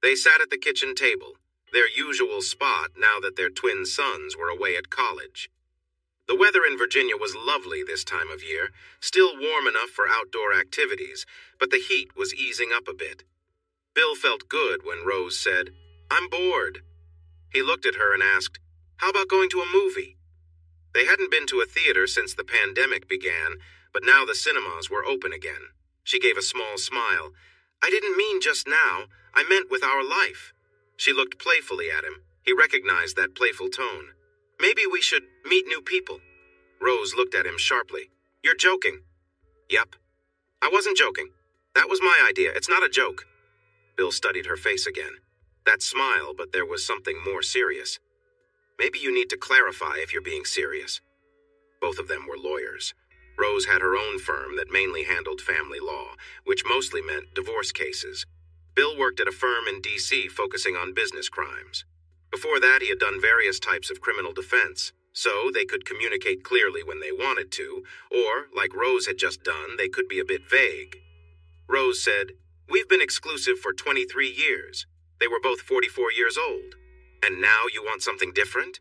They sat at the kitchen table, their usual spot now that their twin sons were away at college. The weather in Virginia was lovely this time of year, still warm enough for outdoor activities, but the heat was easing up a bit. Bill felt good when Rose said, "I'm bored." He looked at her and asked, "How about going to a movie?" They hadn't been to a theater since the pandemic began, but now the cinemas were open again. She gave a small smile. "I didn't mean just now. I meant with our life." She looked playfully at him. He recognized that playful tone. "Maybe we should meet new people." Rose looked at him sharply. "You're joking." "Yep." "I wasn't joking. That was my idea. It's not a joke." Bill studied her face again. That smile, but there was something more serious. "Maybe you need to clarify if you're being serious." Both of them were lawyers. Rose had her own firm that mainly handled family law, which mostly meant divorce cases. Bill worked at a firm in D.C. focusing on business crimes. Before that, he had done various types of criminal defense, so they could communicate clearly when they wanted to, or, like Rose had just done, they could be a bit vague. Rose said, "We've been exclusive for 23 years. They were both 44 years old. And now you want something different?"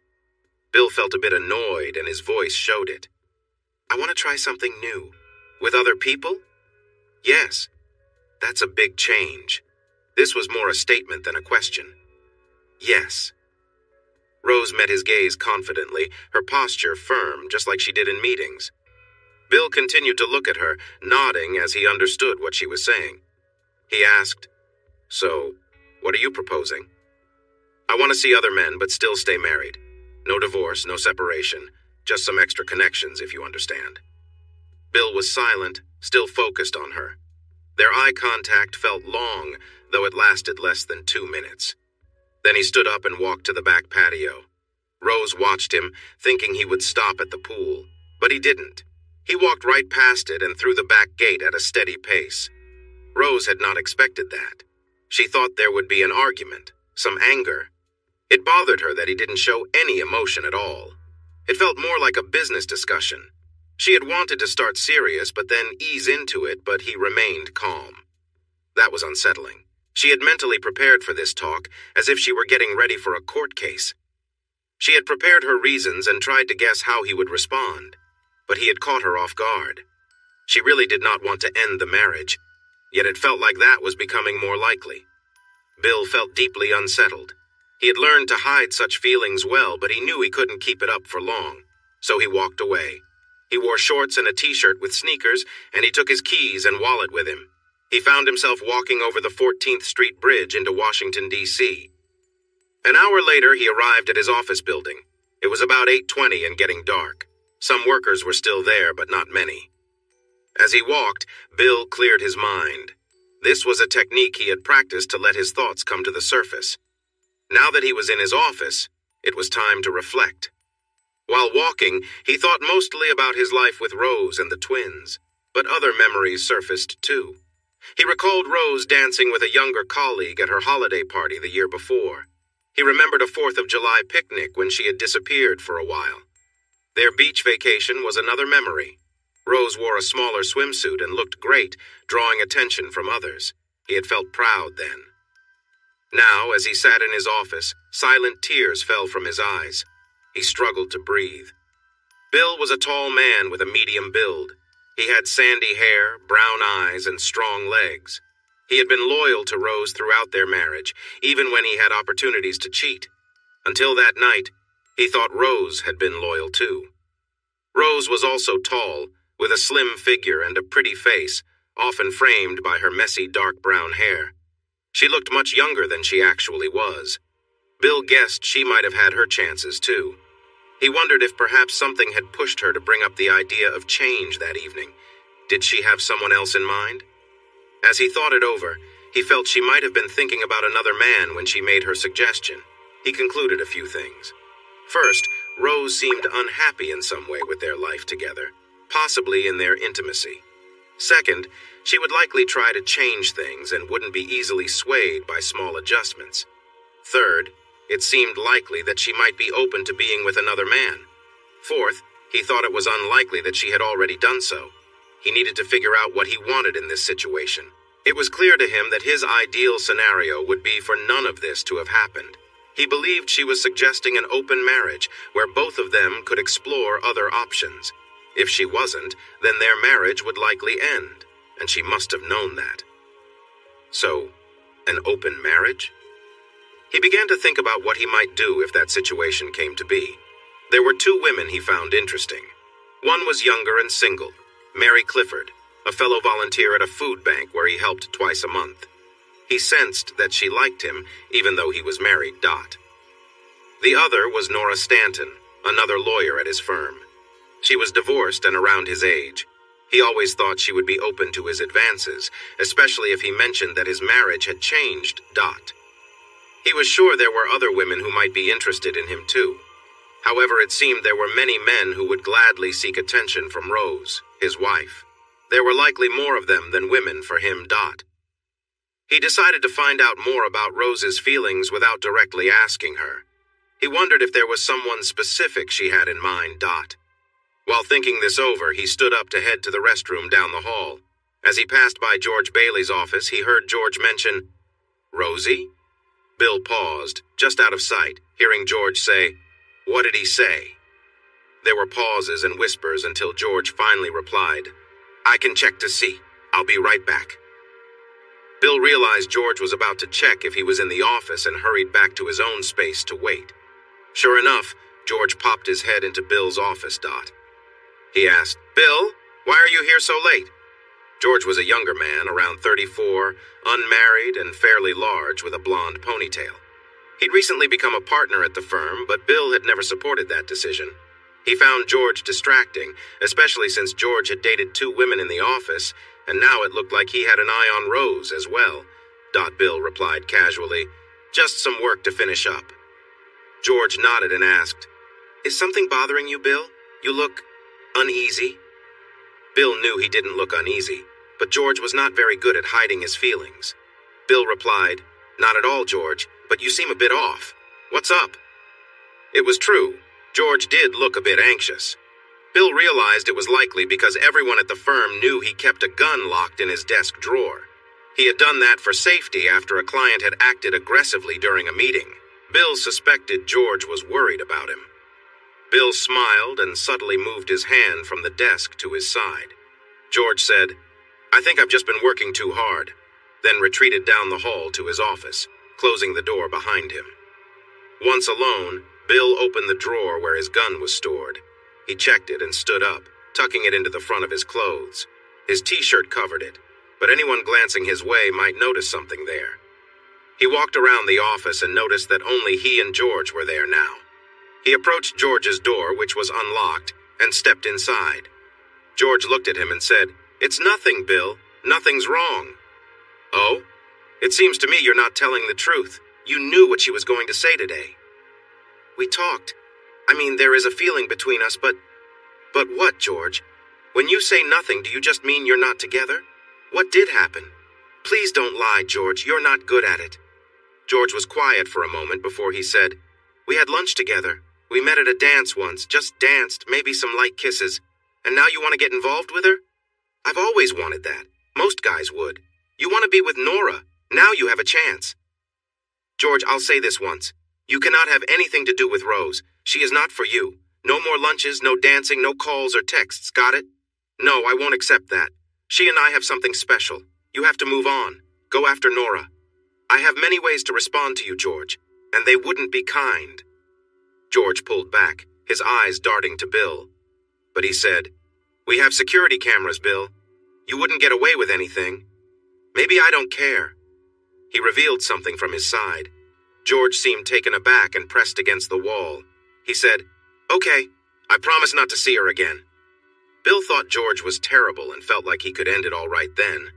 Bill felt a bit annoyed, and his voice showed it. "I want to try something new. With other people?" "Yes." "That's a big change." This was more a statement than a question. "Yes." Rose met his gaze confidently, her posture firm, just like she did in meetings. Bill continued to look at her, nodding as he understood what she was saying. He asked, "So, what are you proposing?" "I want to see other men, but still stay married. No divorce, no separation, just some extra connections, if you understand." Bill was silent, still focused on her. Their eye contact felt long, though it lasted less than 2 minutes. Then he stood up and walked to the back patio. Rose watched him, thinking he would stop at the pool, but he didn't. He walked right past it and through the back gate at a steady pace. Rose had not expected that. She thought there would be an argument, some anger. It bothered her that he didn't show any emotion at all. It felt more like a business discussion. She had wanted to start serious, but then ease into it, but he remained calm. That was unsettling. She had mentally prepared for this talk, as if she were getting ready for a court case. She had prepared her reasons and tried to guess how he would respond, but he had caught her off guard. She really did not want to end the marriage, yet it felt like that was becoming more likely. Bill felt deeply unsettled. He had learned to hide such feelings well, but he knew he couldn't keep it up for long, so he walked away. He wore shorts and a t-shirt with sneakers, and he took his keys and wallet with him. He found himself walking over the 14th Street Bridge into Washington, D.C. An hour later, he arrived at his office building. It was about 8:20 and getting dark. Some workers were still there, but not many. As he walked, Bill cleared his mind. This was a technique he had practiced to let his thoughts come to the surface. Now that he was in his office, it was time to reflect. While walking, he thought mostly about his life with Rose and the twins, but other memories surfaced too. He recalled Rose dancing with a younger colleague at her holiday party the year before. He remembered a 4th of July picnic when she had disappeared for a while. Their beach vacation was another memory. Rose wore a smaller swimsuit and looked great, drawing attention from others. He had felt proud then. Now, as he sat in his office, silent tears fell from his eyes. He struggled to breathe. Bill was a tall man with a medium build. He had sandy hair, brown eyes, and strong legs. He had been loyal to Rose throughout their marriage, even when he had opportunities to cheat. Until that night, he thought Rose had been loyal too. Rose was also tall, with a slim figure and a pretty face, often framed by her messy dark brown hair. She looked much younger than she actually was. Bill guessed she might have had her chances too. He wondered if perhaps something had pushed her to bring up the idea of change that evening. Did she have someone else in mind? As he thought it over, he felt she might have been thinking about another man when she made her suggestion. He concluded a few things. First, Rose seemed unhappy in some way with their life together, possibly in their intimacy. Second, she would likely try to change things and wouldn't be easily swayed by small adjustments. Third, it seemed likely that she might be open to being with another man. Fourth, he thought it was unlikely that she had already done so. He needed to figure out what he wanted in this situation. It was clear to him that his ideal scenario would be for none of this to have happened. He believed she was suggesting an open marriage where both of them could explore other options. If she wasn't, then their marriage would likely end, and she must have known that. So, an open marriage? He began to think about what he might do if that situation came to be. There were two women he found interesting. One was younger and single, Mary Clifford, a fellow volunteer at a food bank where he helped twice a month. He sensed that she liked him, even though he was married. The other was Nora Stanton, another lawyer at his firm. She was divorced and around his age. He always thought she would be open to his advances, especially if he mentioned that his marriage had changed. He was sure there were other women who might be interested in him too. However, it seemed there were many men who would gladly seek attention from Rose, his wife. There were likely more of them than women for him. He decided to find out more about Rose's feelings without directly asking her. He wondered if there was someone specific she had in mind. While thinking this over, he stood up to head to the restroom down the hall. As he passed by George Bailey's office, he heard George mention, "Rosie?" Bill paused, just out of sight, hearing George say, "What did he say?" There were pauses and whispers until George finally replied, "I can check to see. I'll be right back." Bill realized George was about to check if he was in the office and hurried back to his own space to wait. Sure enough, George popped his head into Bill's office. He asked, "Bill, why are you here so late?" George was a younger man, around 34, unmarried and fairly large with a blonde ponytail. He'd recently become a partner at the firm, but Bill had never supported that decision. He found George distracting, especially since George had dated two women in the office, and now it looked like he had an eye on Rose as well. Bill replied casually, "Just some work to finish up." George nodded and asked, "Is something bothering you, Bill? You look uneasy." Bill knew he didn't look uneasy, but George was not very good at hiding his feelings. Bill replied, "Not at all, George, but you seem a bit off. What's up?" It was true. George did look a bit anxious. Bill realized it was likely because everyone at the firm knew he kept a gun locked in his desk drawer. He had done that for safety after a client had acted aggressively during a meeting. Bill suspected George was worried about him. Bill smiled and subtly moved his hand from the desk to his side. George said, "I think I've just been working too hard," then retreated down the hall to his office, closing the door behind him. Once alone, Bill opened the drawer where his gun was stored. He checked it and stood up, tucking it into the front of his clothes. His t-shirt covered it, but anyone glancing his way might notice something there. He walked around the office and noticed that only he and George were there now. He approached George's door, which was unlocked, and stepped inside. George looked at him and said, "It's nothing, Bill. Nothing's wrong." "Oh? It seems to me you're not telling the truth. You knew what she was going to say today." "We talked. I mean, there is a feeling between us, but what, George? When you say nothing, do you just mean you're not together? What did happen? Please don't lie, George. You're not good at it." George was quiet for a moment before he said, "We had lunch together. We met at a dance once, just danced, maybe some light kisses. And now you want to get involved with her? I've always wanted that. Most guys would. You want to be with Nora. Now you have a chance." "George, I'll say this once. You cannot have anything to do with Rose. She is not for you. No more lunches, no dancing, no calls or texts, got it? No, I won't accept that. She and I have something special. You have to move on. Go after Nora. I have many ways to respond to you, George, and they wouldn't be kind." George pulled back, his eyes darting to Bill. But he said, "We have security cameras, Bill. You wouldn't get away with anything. Maybe I don't care." He revealed something from his side. George seemed taken aback and pressed against the wall. He said, "Okay, I promise not to see her again." Bill thought George was terrible and felt like he could end it all right then.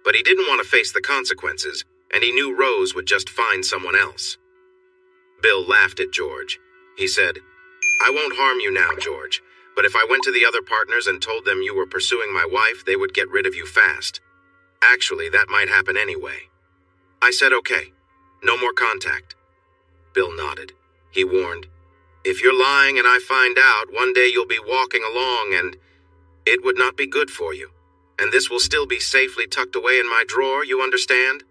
But he didn't want to face the consequences, and he knew Rose would just find someone else. Bill laughed at George. He said, "I won't harm you now, George, but if I went to the other partners and told them you were pursuing my wife, they would get rid of you fast. Actually, that might happen anyway." I said, "Okay, no more contact." Bill nodded. He warned, "If you're lying and I find out, one day you'll be walking along and it would not be good for you. And this will still be safely tucked away in my drawer, you understand?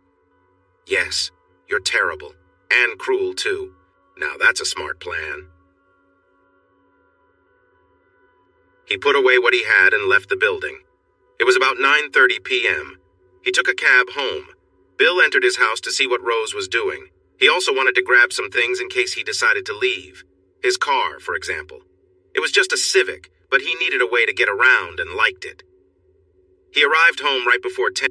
Yes, you're terrible. And cruel, too. Now that's a smart plan. He put away what he had and left the building. It was about 9:30 p.m. He took a cab home. Bill entered his house to see what Rose was doing. He also wanted to grab some things in case he decided to leave. His car, for example. It was just a Civic, but he needed a way to get around and liked it. He arrived home right before 10.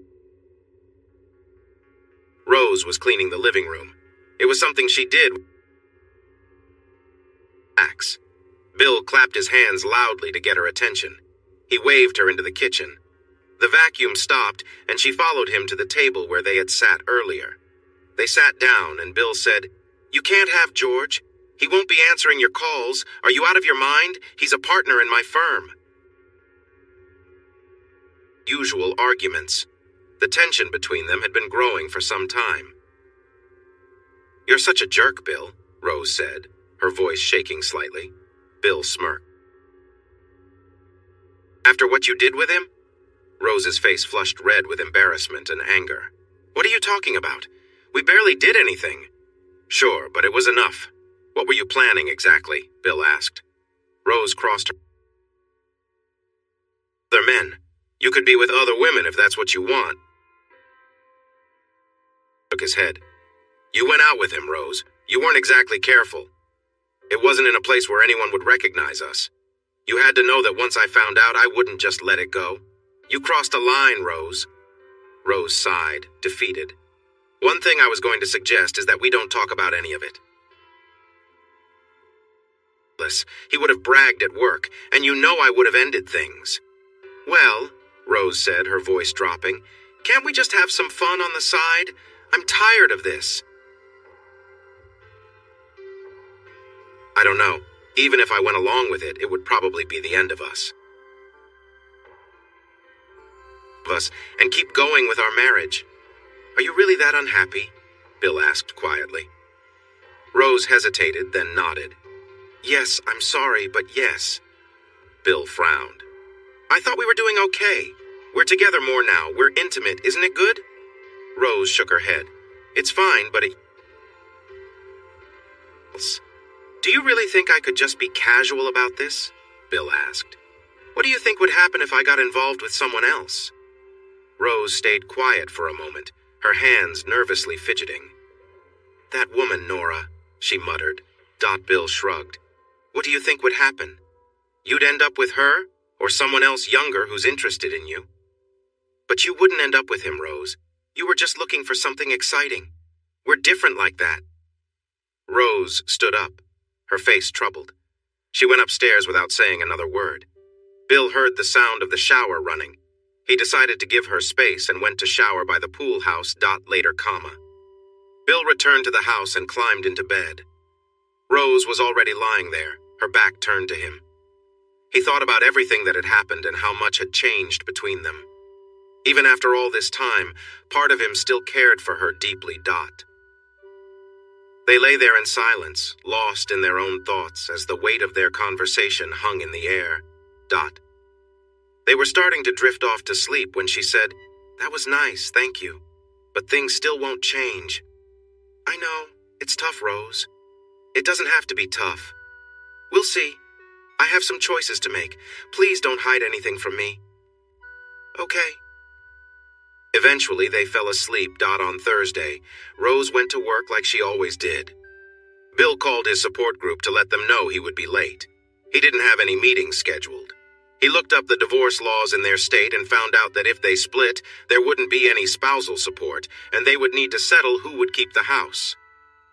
Rose was cleaning the living room. It was something she did. Relax. Bill clapped his hands loudly to get her attention. He waved her into the kitchen. The vacuum stopped, and she followed him to the table where they had sat earlier. They sat down, and Bill said, "You can't have George. He won't be answering your calls. Are you out of your mind? He's a partner in my firm." Usual arguments. The tension between them had been growing for some time. "You're such a jerk, Bill," Rose said, her voice shaking slightly. Bill smirked. "After what you did with him?" Rose's face flushed red with embarrassment and anger. "What are you talking about? We barely did anything." "Sure, but it was enough. What were you planning exactly?" Bill asked. Rose crossed her. "Other men. You could be with other women if that's what you want." Shook his head. "You went out with him, Rose. You weren't exactly careful. It wasn't in a place where anyone would recognize us. You had to know that once I found out, I wouldn't just let it go. You crossed a line, Rose." Rose sighed, defeated. "One thing I was going to suggest is that we don't talk about any of it." He would have bragged at work, and you know I would have ended things. "Well," Rose said, her voice dropping, "can't we just have some fun on the side? I'm tired of this." "I don't know. Even if I went along with it, it would probably be the end of us. And keep going with our marriage. Are you really that unhappy?" Bill asked quietly. Rose hesitated, then nodded. "Yes, I'm sorry, but yes." Bill frowned. "I thought we were doing okay. We're together more now. We're intimate. Isn't it good?" Rose shook her head. "It's fine, but it..." "Do you really think I could just be casual about this?" Bill asked. "What do you think would happen if I got involved with someone else?" Rose stayed quiet for a moment, her hands nervously fidgeting. "That woman, Nora," she muttered. Bill shrugged. "What do you think would happen? You'd end up with her, or someone else younger who's interested in you? But you wouldn't end up with him, Rose. You were just looking for something exciting. We're different like that." Rose stood up, her face troubled. She went upstairs without saying another word. Bill heard the sound of the shower running. He decided to give her space and went to shower by the pool house. Later, Bill returned to the house and climbed into bed. Rose was already lying there, her back turned to him. He thought about everything that had happened and how much had changed between them. Even after all this time, part of him still cared for her deeply. They lay there in silence, lost in their own thoughts as the weight of their conversation hung in the air. They were starting to drift off to sleep when she said, "That was nice, thank you. But things still won't change." "I know, it's tough, Rose. It doesn't have to be tough. We'll see. I have some choices to make. Please don't hide anything from me." "Okay." Eventually, they fell asleep. On Thursday, Rose went to work like she always did. Bill called his support group to let them know he would be late. He didn't have any meetings scheduled. He looked up the divorce laws in their state and found out that if they split, there wouldn't be any spousal support, and they would need to settle who would keep the house.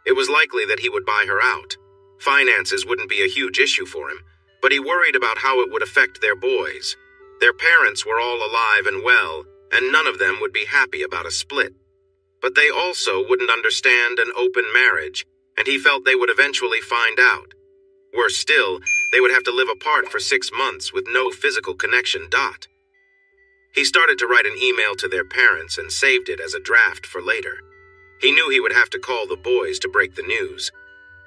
It was likely that he would buy her out. Finances wouldn't be a huge issue for him, but he worried about how it would affect their boys. Their parents were all alive and well, and none of them would be happy about a split. But they also wouldn't understand an open marriage, and he felt they would eventually find out. Worse still, they would have to live apart for 6 months with no physical connection. He started to write an email to their parents and saved it as a draft for later. He knew he would have to call the boys to break the news.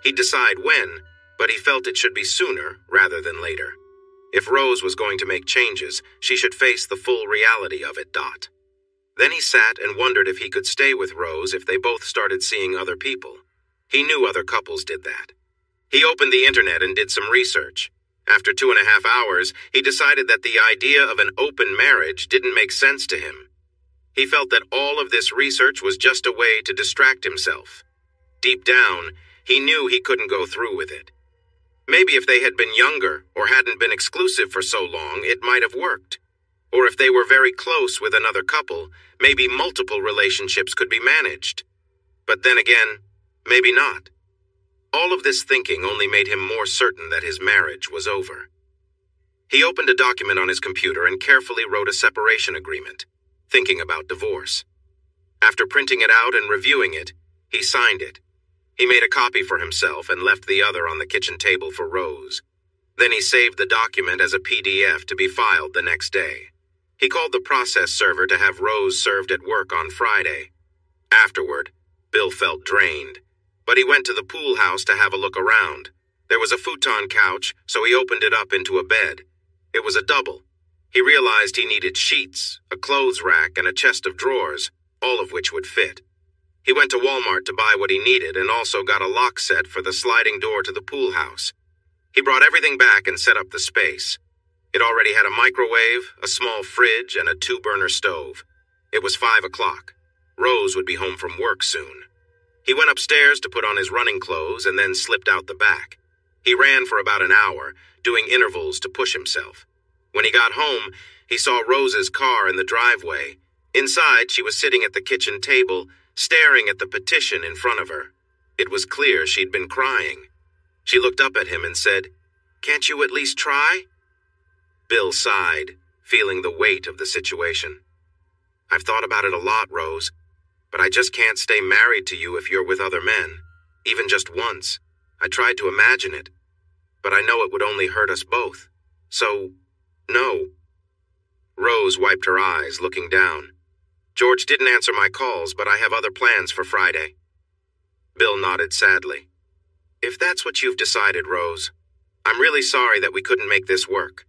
He'd decide when, but he felt it should be sooner rather than later. If Rose was going to make changes, she should face the full reality of it. Then he sat and wondered if he could stay with Rose if they both started seeing other people. He knew other couples did that. He opened the internet and did some research. After 2.5 hours, he decided that the idea of an open marriage didn't make sense to him. He felt that all of this research was just a way to distract himself. Deep down, he knew he couldn't go through with it. Maybe if they had been younger or hadn't been exclusive for so long, it might have worked. Or if they were very close with another couple, maybe multiple relationships could be managed. But then again, maybe not. All of this thinking only made him more certain that his marriage was over. He opened a document on his computer and carefully wrote a separation agreement, thinking about divorce. After printing it out and reviewing it, he signed it. He made a copy for himself and left the other on the kitchen table for Rose. Then he saved the document as a PDF to be filed the next day. He called the process server to have Rose served at work on Friday. Afterward, Bill felt drained, but he went to the pool house to have a look around. There was a futon couch, so he opened it up into a bed. It was a double. He realized he needed sheets, a clothes rack, and a chest of drawers, all of which would fit. He went to Walmart to buy what he needed and also got a lock set for the sliding door to the pool house. He brought everything back and set up the space. It already had a microwave, a small fridge, and a 2-burner stove. It was 5 o'clock. Rose would be home from work soon. He went upstairs to put on his running clothes and then slipped out the back. He ran for about an hour, doing intervals to push himself. When he got home, he saw Rose's car in the driveway. Inside, she was sitting at the kitchen table, staring at the petition in front of her. It was clear she'd been crying. She looked up at him and said, "Can't you at least try?" Bill sighed, feeling the weight of the situation. "I've thought about it a lot, Rose, but I just can't stay married to you if you're with other men, even just once. I tried to imagine it, but I know it would only hurt us both. So, no." Rose wiped her eyes, looking down. "George didn't answer my calls, but I have other plans for Friday." Bill nodded sadly. "If that's what you've decided, Rose, I'm really sorry that we couldn't make this work."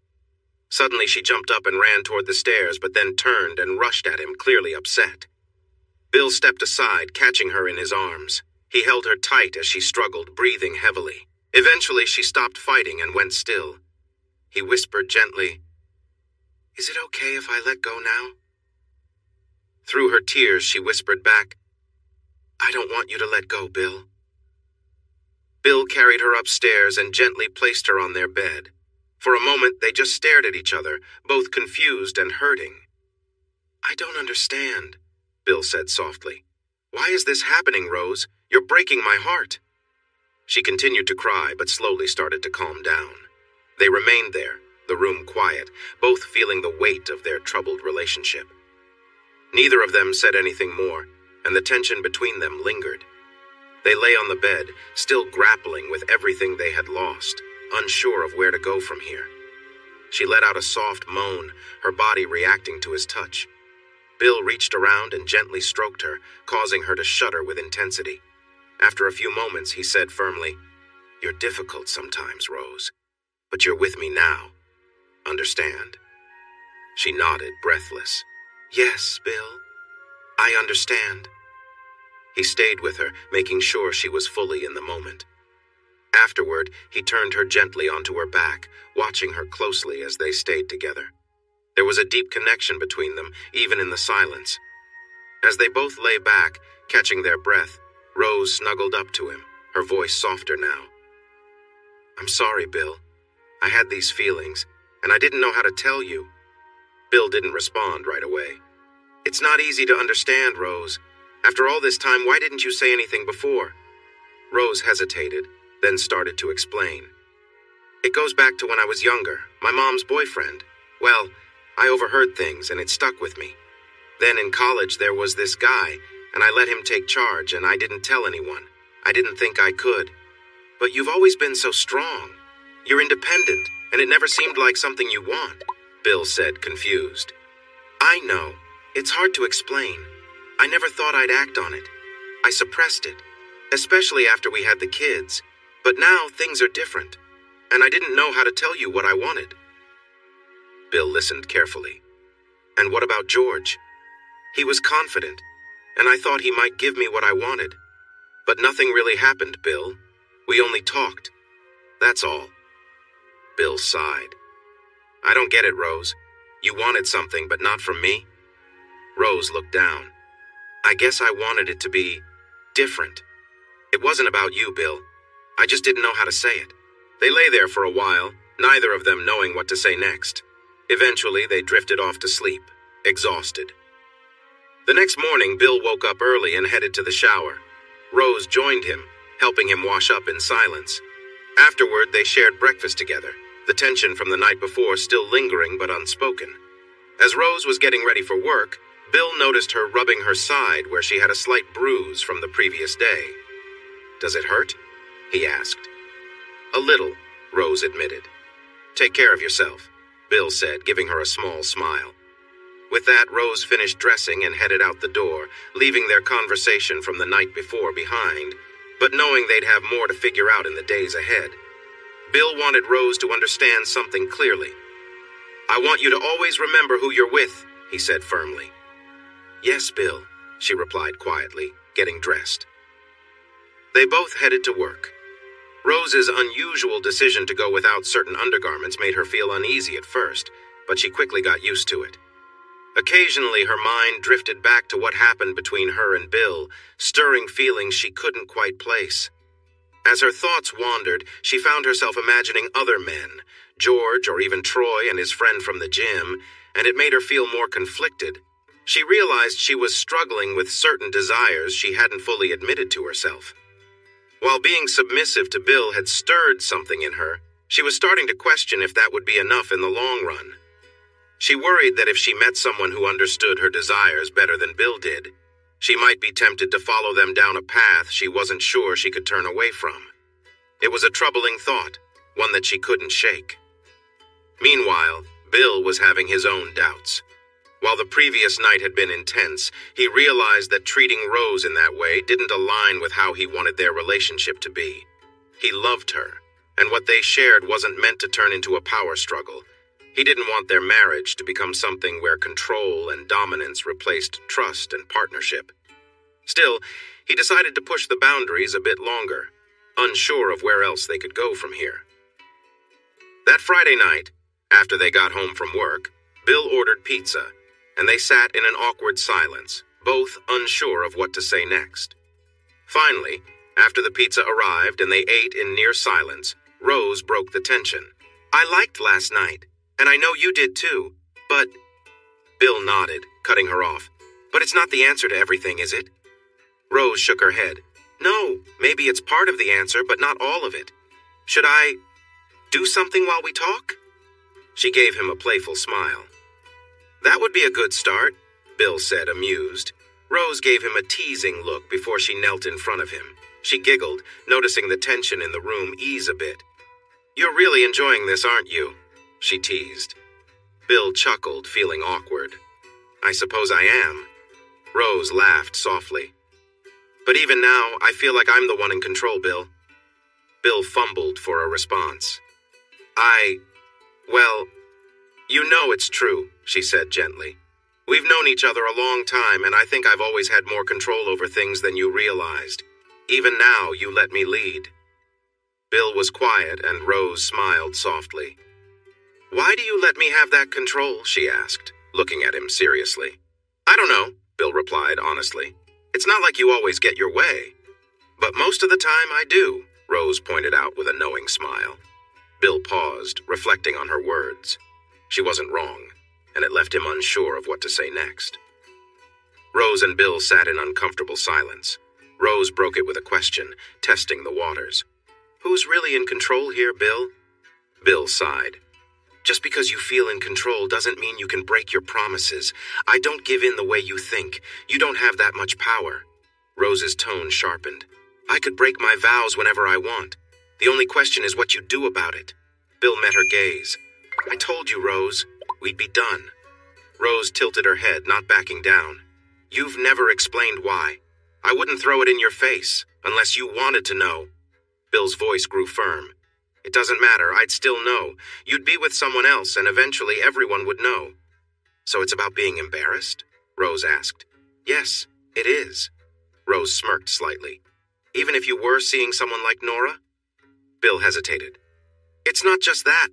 Suddenly she jumped up and ran toward the stairs, but then turned and rushed at him, clearly upset. Bill stepped aside, catching her in his arms. He held her tight as she struggled, breathing heavily. Eventually she stopped fighting and went still. He whispered gently, "Is it okay if I let go now?" Through her tears, she whispered back, "I don't want you to let go, Bill." Bill carried her upstairs and gently placed her on their bed. For a moment, they just stared at each other, both confused and hurting. "I don't understand," Bill said softly. "Why is this happening, Rose? You're breaking my heart." She continued to cry, but slowly started to calm down. They remained there, the room quiet, both feeling the weight of their troubled relationship. Neither of them said anything more, and the tension between them lingered. They lay on the bed, still grappling with everything they had lost, unsure of where to go from here. She let out a soft moan, her body reacting to his touch. Bill reached around and gently stroked her, causing her to shudder with intensity. After a few moments, he said firmly, "You're difficult sometimes, Rose, but you're with me now. Understand?" She nodded, breathless. "Yes, Bill, I understand." He stayed with her, making sure she was fully in the moment. Afterward, he turned her gently onto her back, watching her closely as they stayed together. There was a deep connection between them, even in the silence. As they both lay back, catching their breath, Rose snuggled up to him, her voice softer now. "I'm sorry, Bill. I had these feelings, and I didn't know how to tell you." Bill didn't respond right away. "It's not easy to understand, Rose. After all this time, why didn't you say anything before?" Rose hesitated, then started to explain. "It goes back to when I was younger, my mom's boyfriend. Well, I overheard things and it stuck with me. Then in college there was this guy, and I let him take charge and I didn't tell anyone. I didn't think I could. But you've always been so strong. You're independent, and it never seemed like something you want," Bill said, confused. "I know. It's hard to explain. I never thought I'd act on it. I suppressed it, especially after we had the kids. But now things are different, and I didn't know how to tell you what I wanted." Bill listened carefully. And what about George? He was confident, and I thought he might give me what I wanted. But nothing really happened, Bill. We only talked. That's all. Bill sighed. I don't get it, Rose. You wanted something, but not from me? Rose looked down. I guess I wanted it to be different. It wasn't about you, Bill. I just didn't know how to say it. They lay there for a while, neither of them knowing what to say next. Eventually, they drifted off to sleep, exhausted. The next morning, Bill woke up early and headed to the shower. Rose joined him, helping him wash up in silence. Afterward, they shared breakfast together, the tension from the night before still lingering but unspoken. As Rose was getting ready for work, Bill noticed her rubbing her side where she had a slight bruise from the previous day. Does it hurt? He asked. A little, Rose admitted. Take care of yourself, Bill said, giving her a small smile. With that, Rose finished dressing and headed out the door, leaving their conversation from the night before behind, but knowing they'd have more to figure out in the days ahead. Bill wanted Rose to understand something clearly. I want you to always remember who you're with, he said firmly. Yes, Bill, she replied quietly, getting dressed. They both headed to work. Rose's unusual decision to go without certain undergarments made her feel uneasy at first, but she quickly got used to it. Occasionally, her mind drifted back to what happened between her and Bill, stirring feelings she couldn't quite place. As her thoughts wandered, she found herself imagining other men, George or even Troy and his friend from the gym, and it made her feel more conflicted. She realized she was struggling with certain desires she hadn't fully admitted to herself. While being submissive to Bill had stirred something in her, she was starting to question if that would be enough in the long run. She worried that if she met someone who understood her desires better than Bill did, she might be tempted to follow them down a path she wasn't sure she could turn away from. It was a troubling thought, one that she couldn't shake. Meanwhile, Bill was having his own doubts. While the previous night had been intense, he realized that treating Rose in that way didn't align with how he wanted their relationship to be. He loved her, and what they shared wasn't meant to turn into a power struggle. He didn't want their marriage to become something where control and dominance replaced trust and partnership. Still, he decided to push the boundaries a bit longer, unsure of where else they could go from here. That Friday night, after they got home from work, Bill ordered pizza, and they sat in an awkward silence, both unsure of what to say next. Finally, after the pizza arrived and they ate in near silence, Rose broke the tension. I liked last night, and I know you did too, but... Bill nodded, cutting her off. But it's not the answer to everything, is it? Rose shook her head. No, maybe it's part of the answer, but not all of it. Should I do something while we talk? She gave him a playful smile. That would be a good start, Bill said, amused. Rose gave him a teasing look before she knelt in front of him. She giggled, noticing the tension in the room ease a bit. You're really enjoying this, aren't you? She teased. Bill chuckled, feeling awkward. I suppose I am. Rose laughed softly. But even now, I feel like I'm the one in control, Bill. Bill fumbled for a response. Well, you know it's true, she said gently. We've known each other a long time, and I think I've always had more control over things than you realized. Even now, you let me lead. Bill was quiet, and Rose smiled softly. Why do you let me have that control? She asked, looking at him seriously. I don't know, Bill replied honestly. It's not like you always get your way. But most of the time I do, Rose pointed out with a knowing smile. Bill paused, reflecting on her words. She wasn't wrong, and it left him unsure of what to say next. Rose and Bill sat in uncomfortable silence. Rose broke it with a question, testing the waters. Who's really in control here, Bill? Bill sighed. Just because you feel in control doesn't mean you can break your promises. I don't give in the way you think. You don't have that much power. Rose's tone sharpened. I could break my vows whenever I want. The only question is what you do about it. Bill met her gaze. I told you, Rose, we'd be done. Rose tilted her head, not backing down. You've never explained why. I wouldn't throw it in your face, unless you wanted to know. Bill's voice grew firm. It doesn't matter, I'd still know. You'd be with someone else, and eventually everyone would know. So it's about being embarrassed? Rose asked. Yes, it is. Rose smirked slightly. Even if you were seeing someone like Nora? Bill hesitated. It's not just that.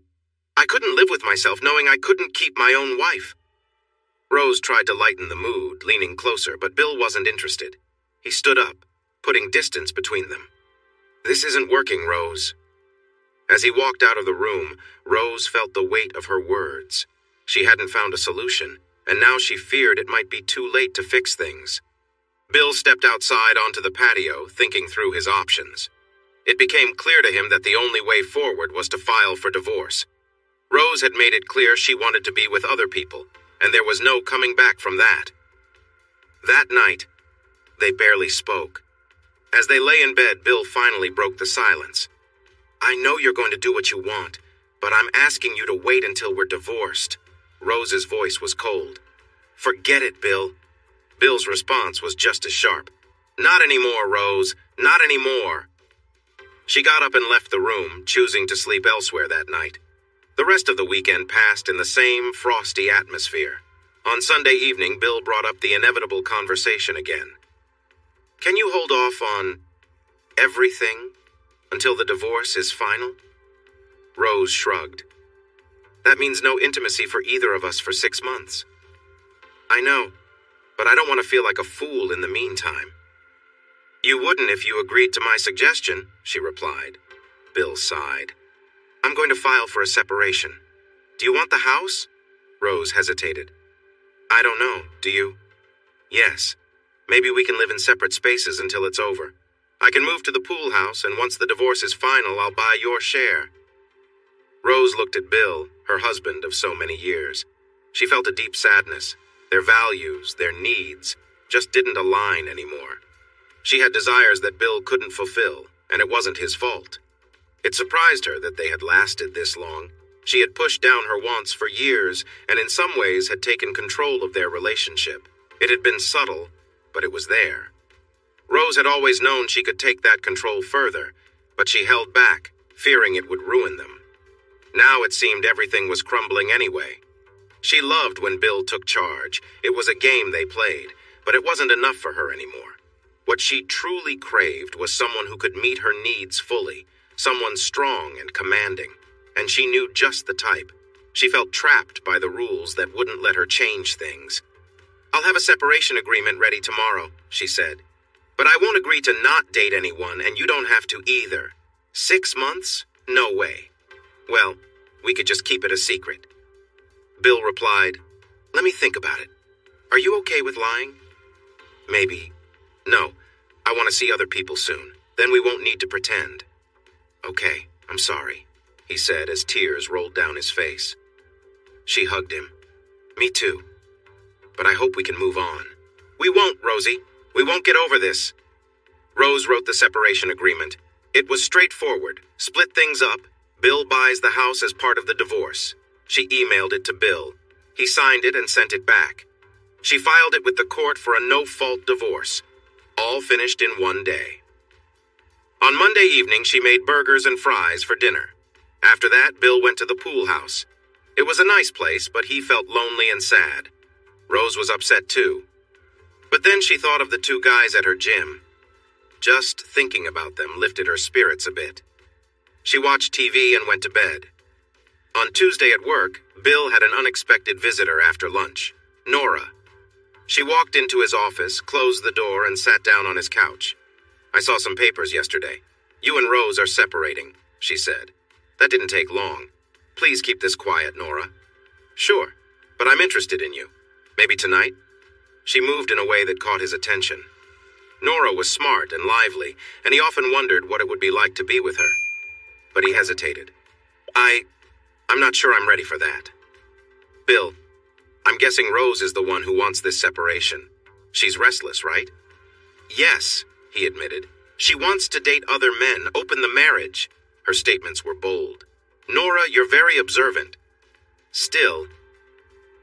I couldn't live with myself knowing I couldn't keep my own wife. Rose tried to lighten the mood, leaning closer, but Bill wasn't interested. He stood up, putting distance between them. This isn't working, Rose. As he walked out of the room, Rose felt the weight of her words. She hadn't found a solution, and now she feared it might be too late to fix things. Bill stepped outside onto the patio, thinking through his options. It became clear to him that the only way forward was to file for divorce. Rose had made it clear she wanted to be with other people, and there was no coming back from that. That night, they barely spoke. As they lay in bed, Bill finally broke the silence. I know you're going to do what you want, but I'm asking you to wait until we're divorced. Rose's voice was cold. Forget it, Bill. Bill's response was just as sharp. Not anymore, Rose. Not anymore. She got up and left the room, choosing to sleep elsewhere that night. The rest of the weekend passed in the same frosty atmosphere. On Sunday evening, Bill brought up the inevitable conversation again. Can you hold off on everything until the divorce is final? Rose shrugged. That means no intimacy for either of us for 6 months. I know, but I don't want to feel like a fool in the meantime. You wouldn't if you agreed to my suggestion, she replied. Bill sighed. I'm going to file for a separation. Do you want the house? Rose hesitated. I don't know, do you? Yes. Maybe we can live in separate spaces until it's over. I can move to the pool house, and once the divorce is final, I'll buy your share. Rose looked at Bill, her husband of so many years. She felt a deep sadness. Their values, their needs, just didn't align anymore. She had desires that Bill couldn't fulfill, and it wasn't his fault. It surprised her that they had lasted this long. She had pushed down her wants for years, and in some ways had taken control of their relationship. It had been subtle, but it was there. Rose had always known she could take that control further, but she held back, fearing it would ruin them. Now it seemed everything was crumbling anyway. She loved when Bill took charge. It was a game they played, but it wasn't enough for her anymore. What she truly craved was someone who could meet her needs fully, someone strong and commanding, and she knew just the type. She felt trapped by the rules that wouldn't let her change things. I'll have a separation agreement ready tomorrow, she said. But I won't agree to not date anyone, and you don't have to either. 6 months? No way. Well, we could just keep it a secret. Bill replied, Let me think about it. Are you okay with lying? Maybe. No, I want to see other people soon. Then we won't need to pretend. Okay, I'm sorry, he said as tears rolled down his face. She hugged him. Me too. But I hope we can move on. We won't, Rosie. We won't get over this. Rose wrote the separation agreement. It was straightforward. Split things up. Bill buys the house as part of the divorce. She emailed it to Bill. He signed it and sent it back. She filed it with the court for a no-fault divorce. All finished in one day. On Monday evening, she made burgers and fries for dinner. After that, Bill went to the pool house. It was a nice place, but he felt lonely and sad. Rose was upset too. But then she thought of the 2 guys at her gym. Just thinking about them lifted her spirits a bit. She watched TV and went to bed. On Tuesday at work, Bill had an unexpected visitor after lunch, Nora. She walked into his office, closed the door, and sat down on his couch. I saw some papers yesterday. You and Rose are separating, she said. That didn't take long. Please keep this quiet, Nora. Sure, but I'm interested in you. Maybe tonight? She moved in a way that caught his attention. Nora was smart and lively, and he often wondered what it would be like to be with her. But he hesitated. I'm not sure I'm ready for that. Bill, I'm guessing Rose is the one who wants this separation. She's restless, right? Yes, he admitted. She wants to date other men, open the marriage. Her statements were bold. Nora, you're very observant. Still,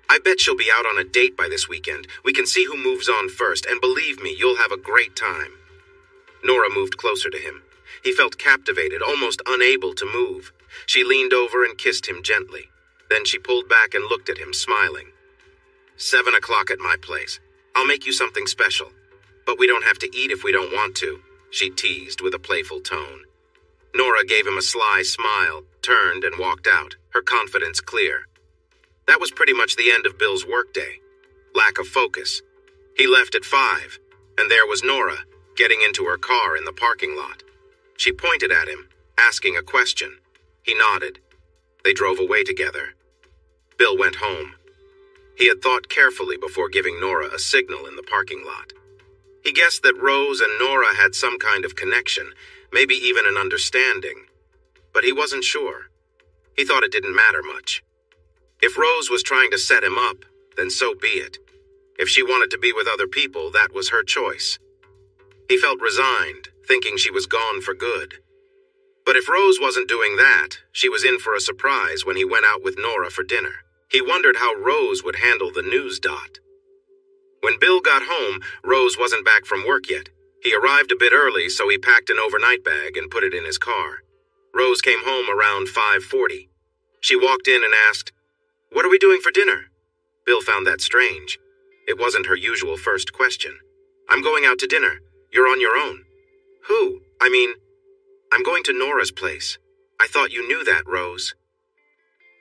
I bet she'll be out on a date by this weekend. We can see who moves on first, and believe me, you'll have a great time. Nora moved closer to him. He felt captivated, almost unable to move. She leaned over and kissed him gently. Then she pulled back and looked at him, smiling. 7 o'clock at my place. I'll make you something special. But we don't have to eat if we don't want to, she teased with a playful tone. Nora gave him a sly smile, turned and walked out, her confidence clear. That was pretty much the end of Bill's workday. Lack of focus. He left at 5, and there was Nora, getting into her car in the parking lot. She pointed at him, asking a question. He nodded. They drove away together. Bill went home. He had thought carefully before giving Nora a signal in the parking lot. He guessed that Rose and Nora had some kind of connection, maybe even an understanding. But he wasn't sure. He thought it didn't matter much. If Rose was trying to set him up, then so be it. If she wanted to be with other people, that was her choice. He felt resigned, thinking she was gone for good. But if Rose wasn't doing that, she was in for a surprise when he went out with Nora for dinner. He wondered how Rose would handle the news dot. When Bill got home, Rose wasn't back from work yet. He arrived a bit early, so he packed an overnight bag and put it in his car. Rose came home around 5:40. She walked in and asked, "What are we doing for dinner?" Bill found that strange. It wasn't her usual first question. "I'm going out to dinner. You're on your own." "Who? I'm going to Nora's place. I thought you knew that, Rose."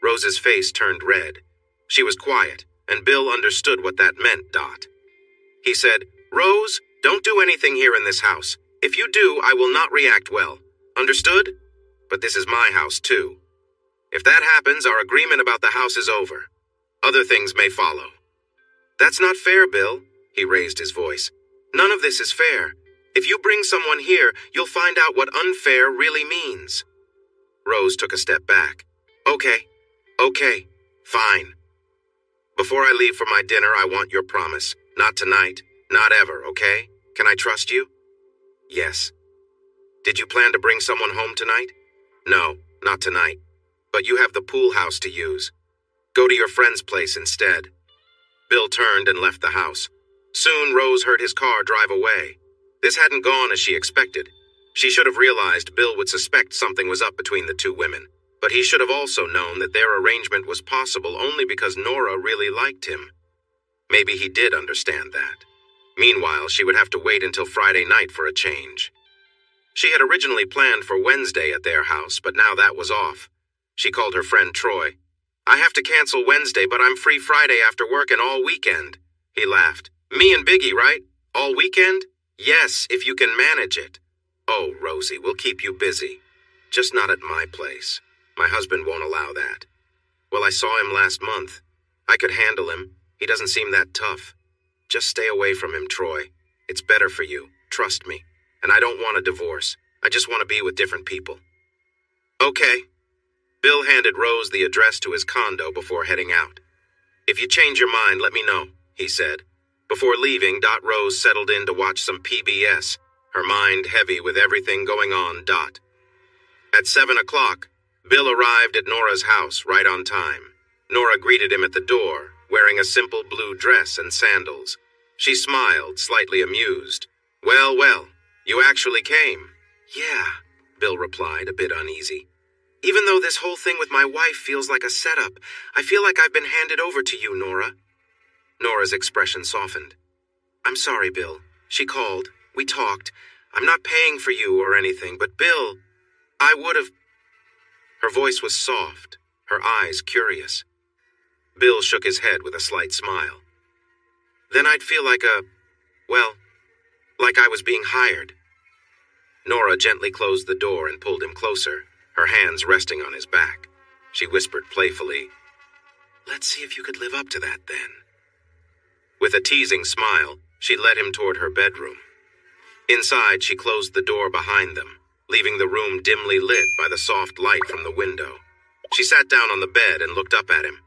Rose's face turned red. She was quiet, and Bill understood what that meant, Dot. He said, "Rose, don't do anything here in this house. If you do, I will not react well. Understood? But this is my house, too. If that happens, our agreement about the house is over. Other things may follow." "That's not fair, Bill," he raised his voice. "None of this is fair. If you bring someone here, you'll find out what unfair really means." Rose took a step back. Okay, fine. Before I leave for my dinner, I want your promise. Not tonight, not ever, okay? Can I trust you?" "Yes." "Did you plan to bring someone home tonight?" "No, not tonight. But you have the pool house to use. Go to your friend's place instead." Bill turned and left the house. Soon Rose heard his car drive away. This hadn't gone as she expected. She should have realized Bill would suspect something was up between the two women. But he should have also known that their arrangement was possible only because Nora really liked him. Maybe he did understand that. Meanwhile, she would have to wait until Friday night for a change. She had originally planned for Wednesday at their house, but now that was off. She called her friend Troy. "I have to cancel Wednesday, but I'm free Friday after work and all weekend." He laughed. "Me and Biggie, right? All weekend?" "Yes, if you can manage it." "Oh, Rosie, we'll keep you busy. Just not at my place. My husband won't allow that." "Well, I saw him last month. I could handle him. He doesn't seem that tough. Just stay away from him, Troy. It's better for you. Trust me. And I don't want a divorce. I just want to be with different people." "Okay." Bill handed Rose the address to his condo before heading out. "If you change your mind, let me know," he said. Before leaving, Rose settled in to watch some PBS, her mind heavy with everything going on. At 7 o'clock, Bill arrived at Nora's house right on time. Nora greeted him at the door, wearing a simple blue dress and sandals. She smiled, slightly amused. Well, you actually came." "Yeah," Bill replied, a bit uneasy. "Even though this whole thing with my wife feels like a setup, I feel like I've been handed over to you, Nora." Nora's expression softened. "I'm sorry, Bill. She called. We talked. I'm not paying for you or anything, but Bill, I would have..." Her voice was soft, her eyes curious. Bill shook his head with a slight smile. "Then I'd feel like like I was being hired." Nora gently closed the door and pulled him closer, her hands resting on his back. She whispered playfully, "Let's see if you could live up to that, then." With a teasing smile, she led him toward her bedroom. Inside, she closed the door behind them, leaving the room dimly lit by the soft light from the window. She sat down on the bed and looked up at him.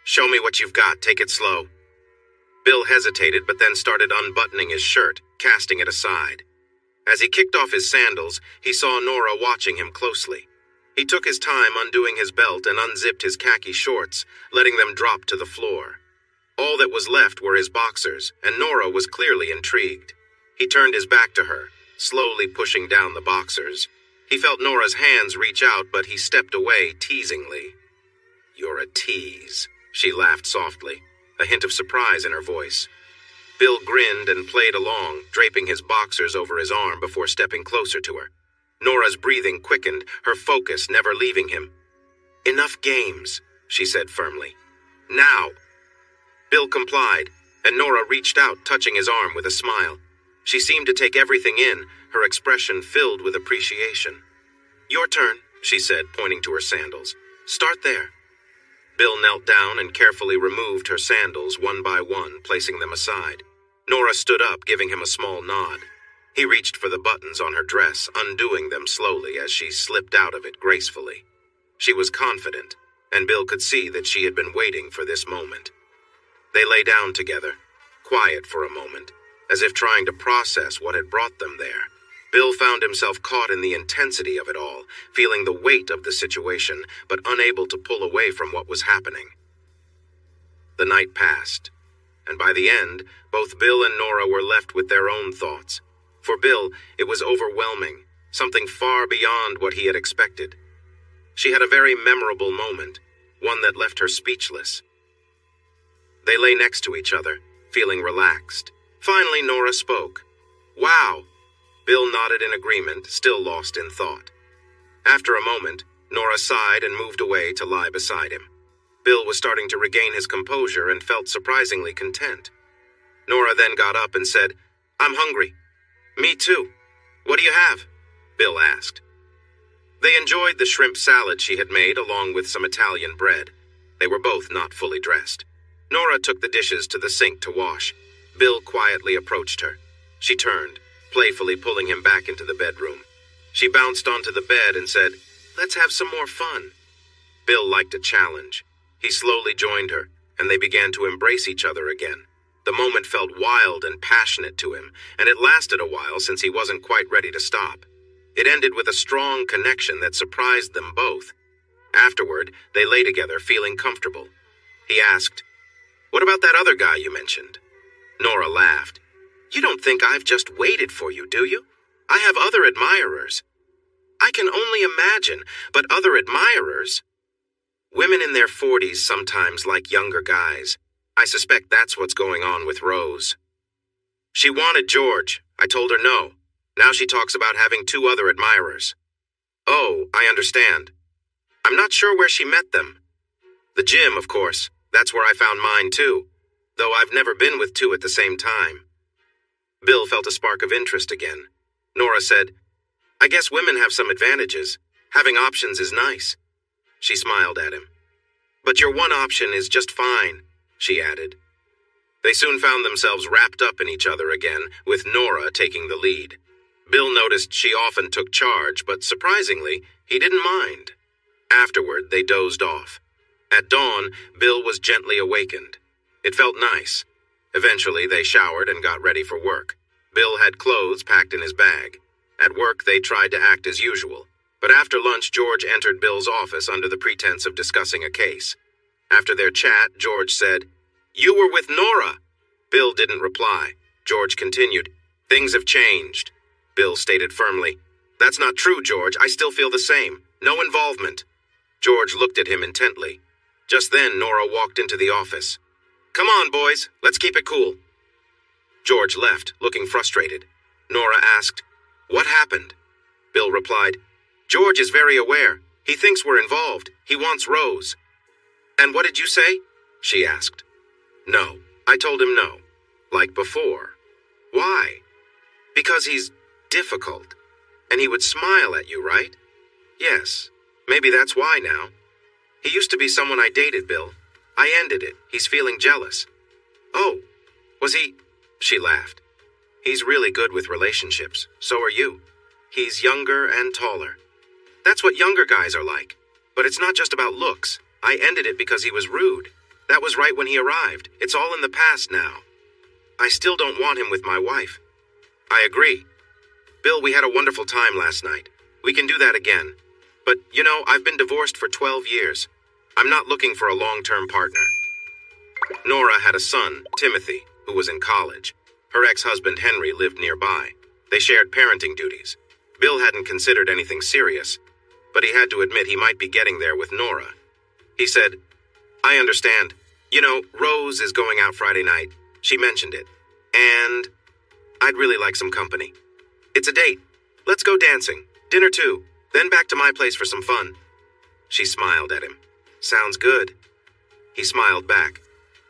"Show me what you've got. Take it slow." Bill hesitated, but then started unbuttoning his shirt, casting it aside. As he kicked off his sandals, he saw Nora watching him closely. He took his time undoing his belt and unzipped his khaki shorts, letting them drop to the floor. All that was left were his boxers, and Nora was clearly intrigued. He turned his back to her, slowly pushing down the boxers. He felt Nora's hands reach out, but he stepped away teasingly. "You're a tease," she laughed softly, a hint of surprise in her voice. Bill grinned and played along, draping his boxers over his arm before stepping closer to her. Nora's breathing quickened, her focus never leaving him. "Enough games," she said firmly. "Now." Bill complied, and Nora reached out, touching his arm with a smile. She seemed to take everything in, her expression filled with appreciation. "Your turn," she said, pointing to her sandals. "Start there." Bill knelt down and carefully removed her sandals one by one, placing them aside. Nora stood up, giving him a small nod. He reached for the buttons on her dress, undoing them slowly as she slipped out of it gracefully. She was confident, and Bill could see that she had been waiting for this moment. They lay down together, quiet for a moment, as if trying to process what had brought them there. Bill found himself caught in the intensity of it all, feeling the weight of the situation, but unable to pull away from what was happening. The night passed, and by the end, both Bill and Nora were left with their own thoughts. For Bill, it was overwhelming, something far beyond what he had expected. She had a very memorable moment, one that left her speechless. They lay next to each other, feeling relaxed. Finally, Nora spoke. "Wow." Bill nodded in agreement, still lost in thought. After a moment, Nora sighed and moved away to lie beside him. Bill was starting to regain his composure and felt surprisingly content. Nora then got up and said, "I'm hungry." "Me too. What do you have?" Bill asked. They enjoyed the shrimp salad she had made along with some Italian bread. They were both not fully dressed. Nora took the dishes to the sink to wash. Bill quietly approached her. She turned, playfully pulling him back into the bedroom. She bounced onto the bed and said, "Let's have some more fun." Bill liked a challenge. He slowly joined her, and they began to embrace each other again. The moment felt wild and passionate to him, and it lasted a while since he wasn't quite ready to stop. It ended with a strong connection that surprised them both. Afterward, they lay together, feeling comfortable. He asked, "What about that other guy you mentioned?" Nora laughed. "You don't think I've just waited for you, do you? I have other admirers." "I can only imagine, but other admirers?" "Women in their 40s sometimes like younger guys. I suspect that's what's going on with Rose." "She wanted George. I told her no. Now she talks about having 2 other admirers." "Oh, I understand. I'm not sure where she met them." "The gym, of course. That's where I found mine too. Though I've never been with 2 at the same time." Bill felt a spark of interest again. Nora said, "I guess women have some advantages. Having options is nice." She smiled at him. "But your one option is just fine," she added. They soon found themselves wrapped up in each other again, with Nora taking the lead. Bill noticed she often took charge, but surprisingly, he didn't mind. Afterward, they dozed off. At dawn, Bill was gently awakened. It felt nice. Eventually, they showered and got ready for work. Bill had clothes packed in his bag. At work, they tried to act as usual. But after lunch, George entered Bill's office under the pretense of discussing a case. After their chat, George said, "You were with Nora." Bill didn't reply. George continued, "Things have changed." Bill stated firmly, "That's not true, George. I still feel the same. No involvement." George looked at him intently. Just then, Nora walked into the office. "Come on, boys. Let's keep it cool." George left, looking frustrated. Nora asked, "What happened?" Bill replied, "George is very aware. He thinks we're involved. He wants Rose." "And what did you say?" she asked. "No. I told him no. Like before." "Why?" "Because he's difficult. And he would smile at you, right?" "Yes. Maybe that's why now. He used to be someone I dated, Bill. I ended it. He's feeling jealous." "Oh, was he?" She laughed. "He's really good with relationships. So are you. He's younger and taller. That's what younger guys are like. But it's not just about looks. I ended it because he was rude. That was right when he arrived. It's all in the past now. I still don't want him with my wife." "I agree. Bill, we had a wonderful time last night. We can do that again. But, I've been divorced for 12 years. I'm not looking for a long-term partner." Nora had a son, Timothy, who was in college. Her ex-husband, Henry, lived nearby. They shared parenting duties. Bill hadn't considered anything serious, but he had to admit he might be getting there with Nora. He said, "I understand. You know, Rose is going out Friday night. She mentioned it. And I'd really like some company. It's a date. Let's go dancing. Dinner too. Then back to my place for some fun." She smiled at him. "Sounds good." He smiled back.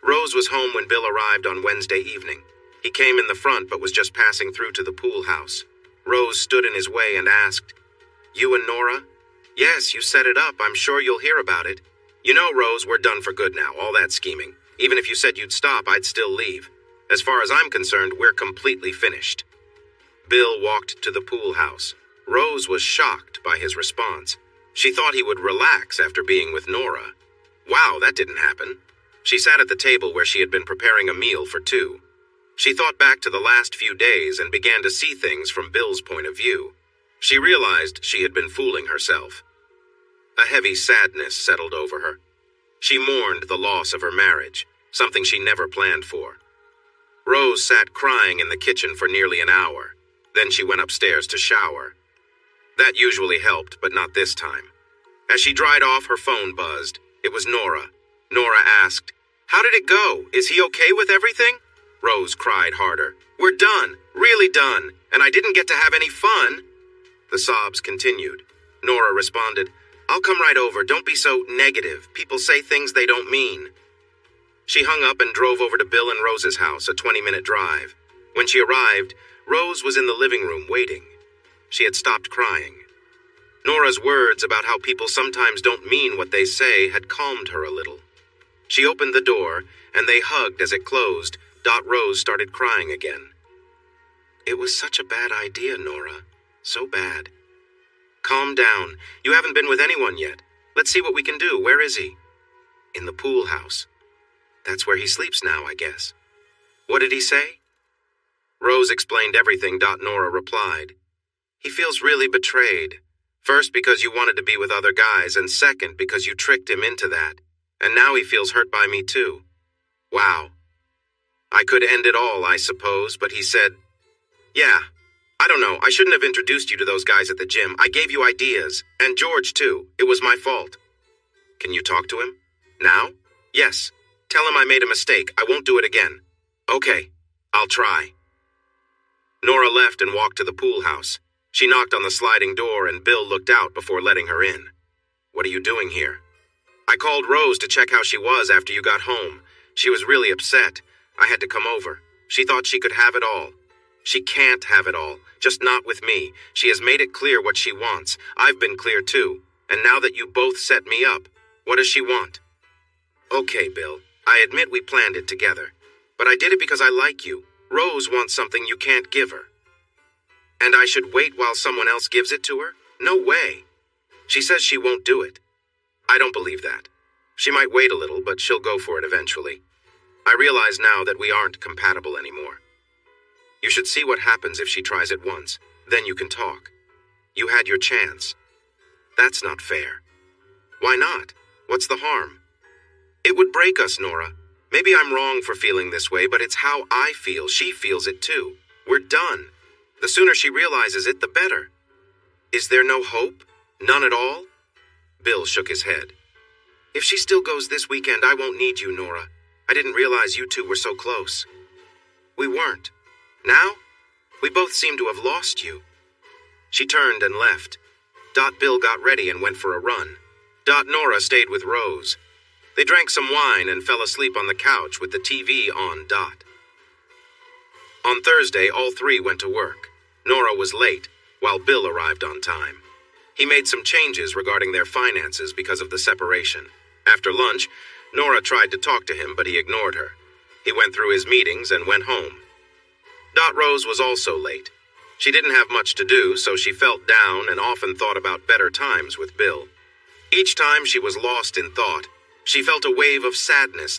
Rose was home when Bill arrived on Wednesday evening. He came in the front but was just passing through to the pool house. Rose stood in his way and asked, "You and Nora?" "Yes, you set it up. I'm sure you'll hear about it." "You know, Rose, we're done for good now, all that scheming. Even if you said you'd stop, I'd still leave. As far as I'm concerned, we're completely finished." Bill walked to the pool house. Rose was shocked by his response. She thought he would relax after being with Nora. Wow, that didn't happen. She sat at the table where she had been preparing a meal for two. She thought back to the last few days and began to see things from Bill's point of view. She realized she had been fooling herself. A heavy sadness settled over her. She mourned the loss of her marriage, something she never planned for. Rose sat crying in the kitchen for nearly an hour. Then she went upstairs to shower. That usually helped, but not this time. As she dried off, her phone buzzed. It was Nora. Nora asked, "How did it go? Is he okay with everything?" Rose cried harder. "We're done, really done, and I didn't get to have any fun." The sobs continued. Nora responded, "I'll come right over. Don't be so negative. People say things they don't mean." She hung up and drove over to Bill and Rose's house, a 20-minute drive. When she arrived, Rose was in the living room waiting. She had stopped crying. Nora's words about how people sometimes don't mean what they say had calmed her a little. She opened the door, and they hugged as it closed. Rose started crying again. "It was such a bad idea, Nora. So bad." "Calm down. You haven't been with anyone yet. Let's see what we can do. Where is he?" "In the pool house." "That's where he sleeps now, I guess." "What did he say?" Rose explained everything. Nora replied, "He feels really betrayed. First, because you wanted to be with other guys, and second, because you tricked him into that. And now he feels hurt by me too." "Wow. I could end it all, I suppose, but he said, yeah, I don't know, I shouldn't have introduced you to those guys at the gym. I gave you ideas. And George, too. It was my fault." "Can you talk to him? Now?" "Yes. Tell him I made a mistake. I won't do it again." "Okay. I'll try." Nora left and walked to the pool house. She knocked on the sliding door and Bill looked out before letting her in. "What are you doing here?" "I called Rose to check how she was after you got home. She was really upset. I had to come over. She thought she could have it all. She can't have it all, just not with me. She has made it clear what she wants. I've been clear too. And now that you both set me up, what does she want?" "Okay, Bill, I admit we planned it together. But I did it because I like you. Rose wants something you can't give her. And I should wait while someone else gives it to her? No way. She says she won't do it. I don't believe that. She might wait a little, but she'll go for it eventually. I realize now that we aren't compatible anymore. You should see what happens if she tries it once. Then you can talk. You had your chance. That's not fair." "Why not? What's the harm?" "It would break us, Nora. Maybe I'm wrong for feeling this way, but it's how I feel. She feels it too. We're done. The sooner she realizes it, the better." "Is there no hope? None at all?" Bill shook his head. "If she still goes this weekend, I won't need you, Nora. I didn't realize you two were so close." "We weren't. Now? We both seem to have lost you." She turned and left. Bill got ready and went for a run. Nora stayed with Rose. They drank some wine and fell asleep on the couch with the TV on. On Thursday, all three went to work. Nora was late, while Bill arrived on time. He made some changes regarding their finances because of the separation. After lunch, Nora tried to talk to him, but he ignored her. He went through his meetings and went home. Rose was also late. She didn't have much to do, so she felt down and often thought about better times with Bill. Each time she was lost in thought, she felt a wave of sadness.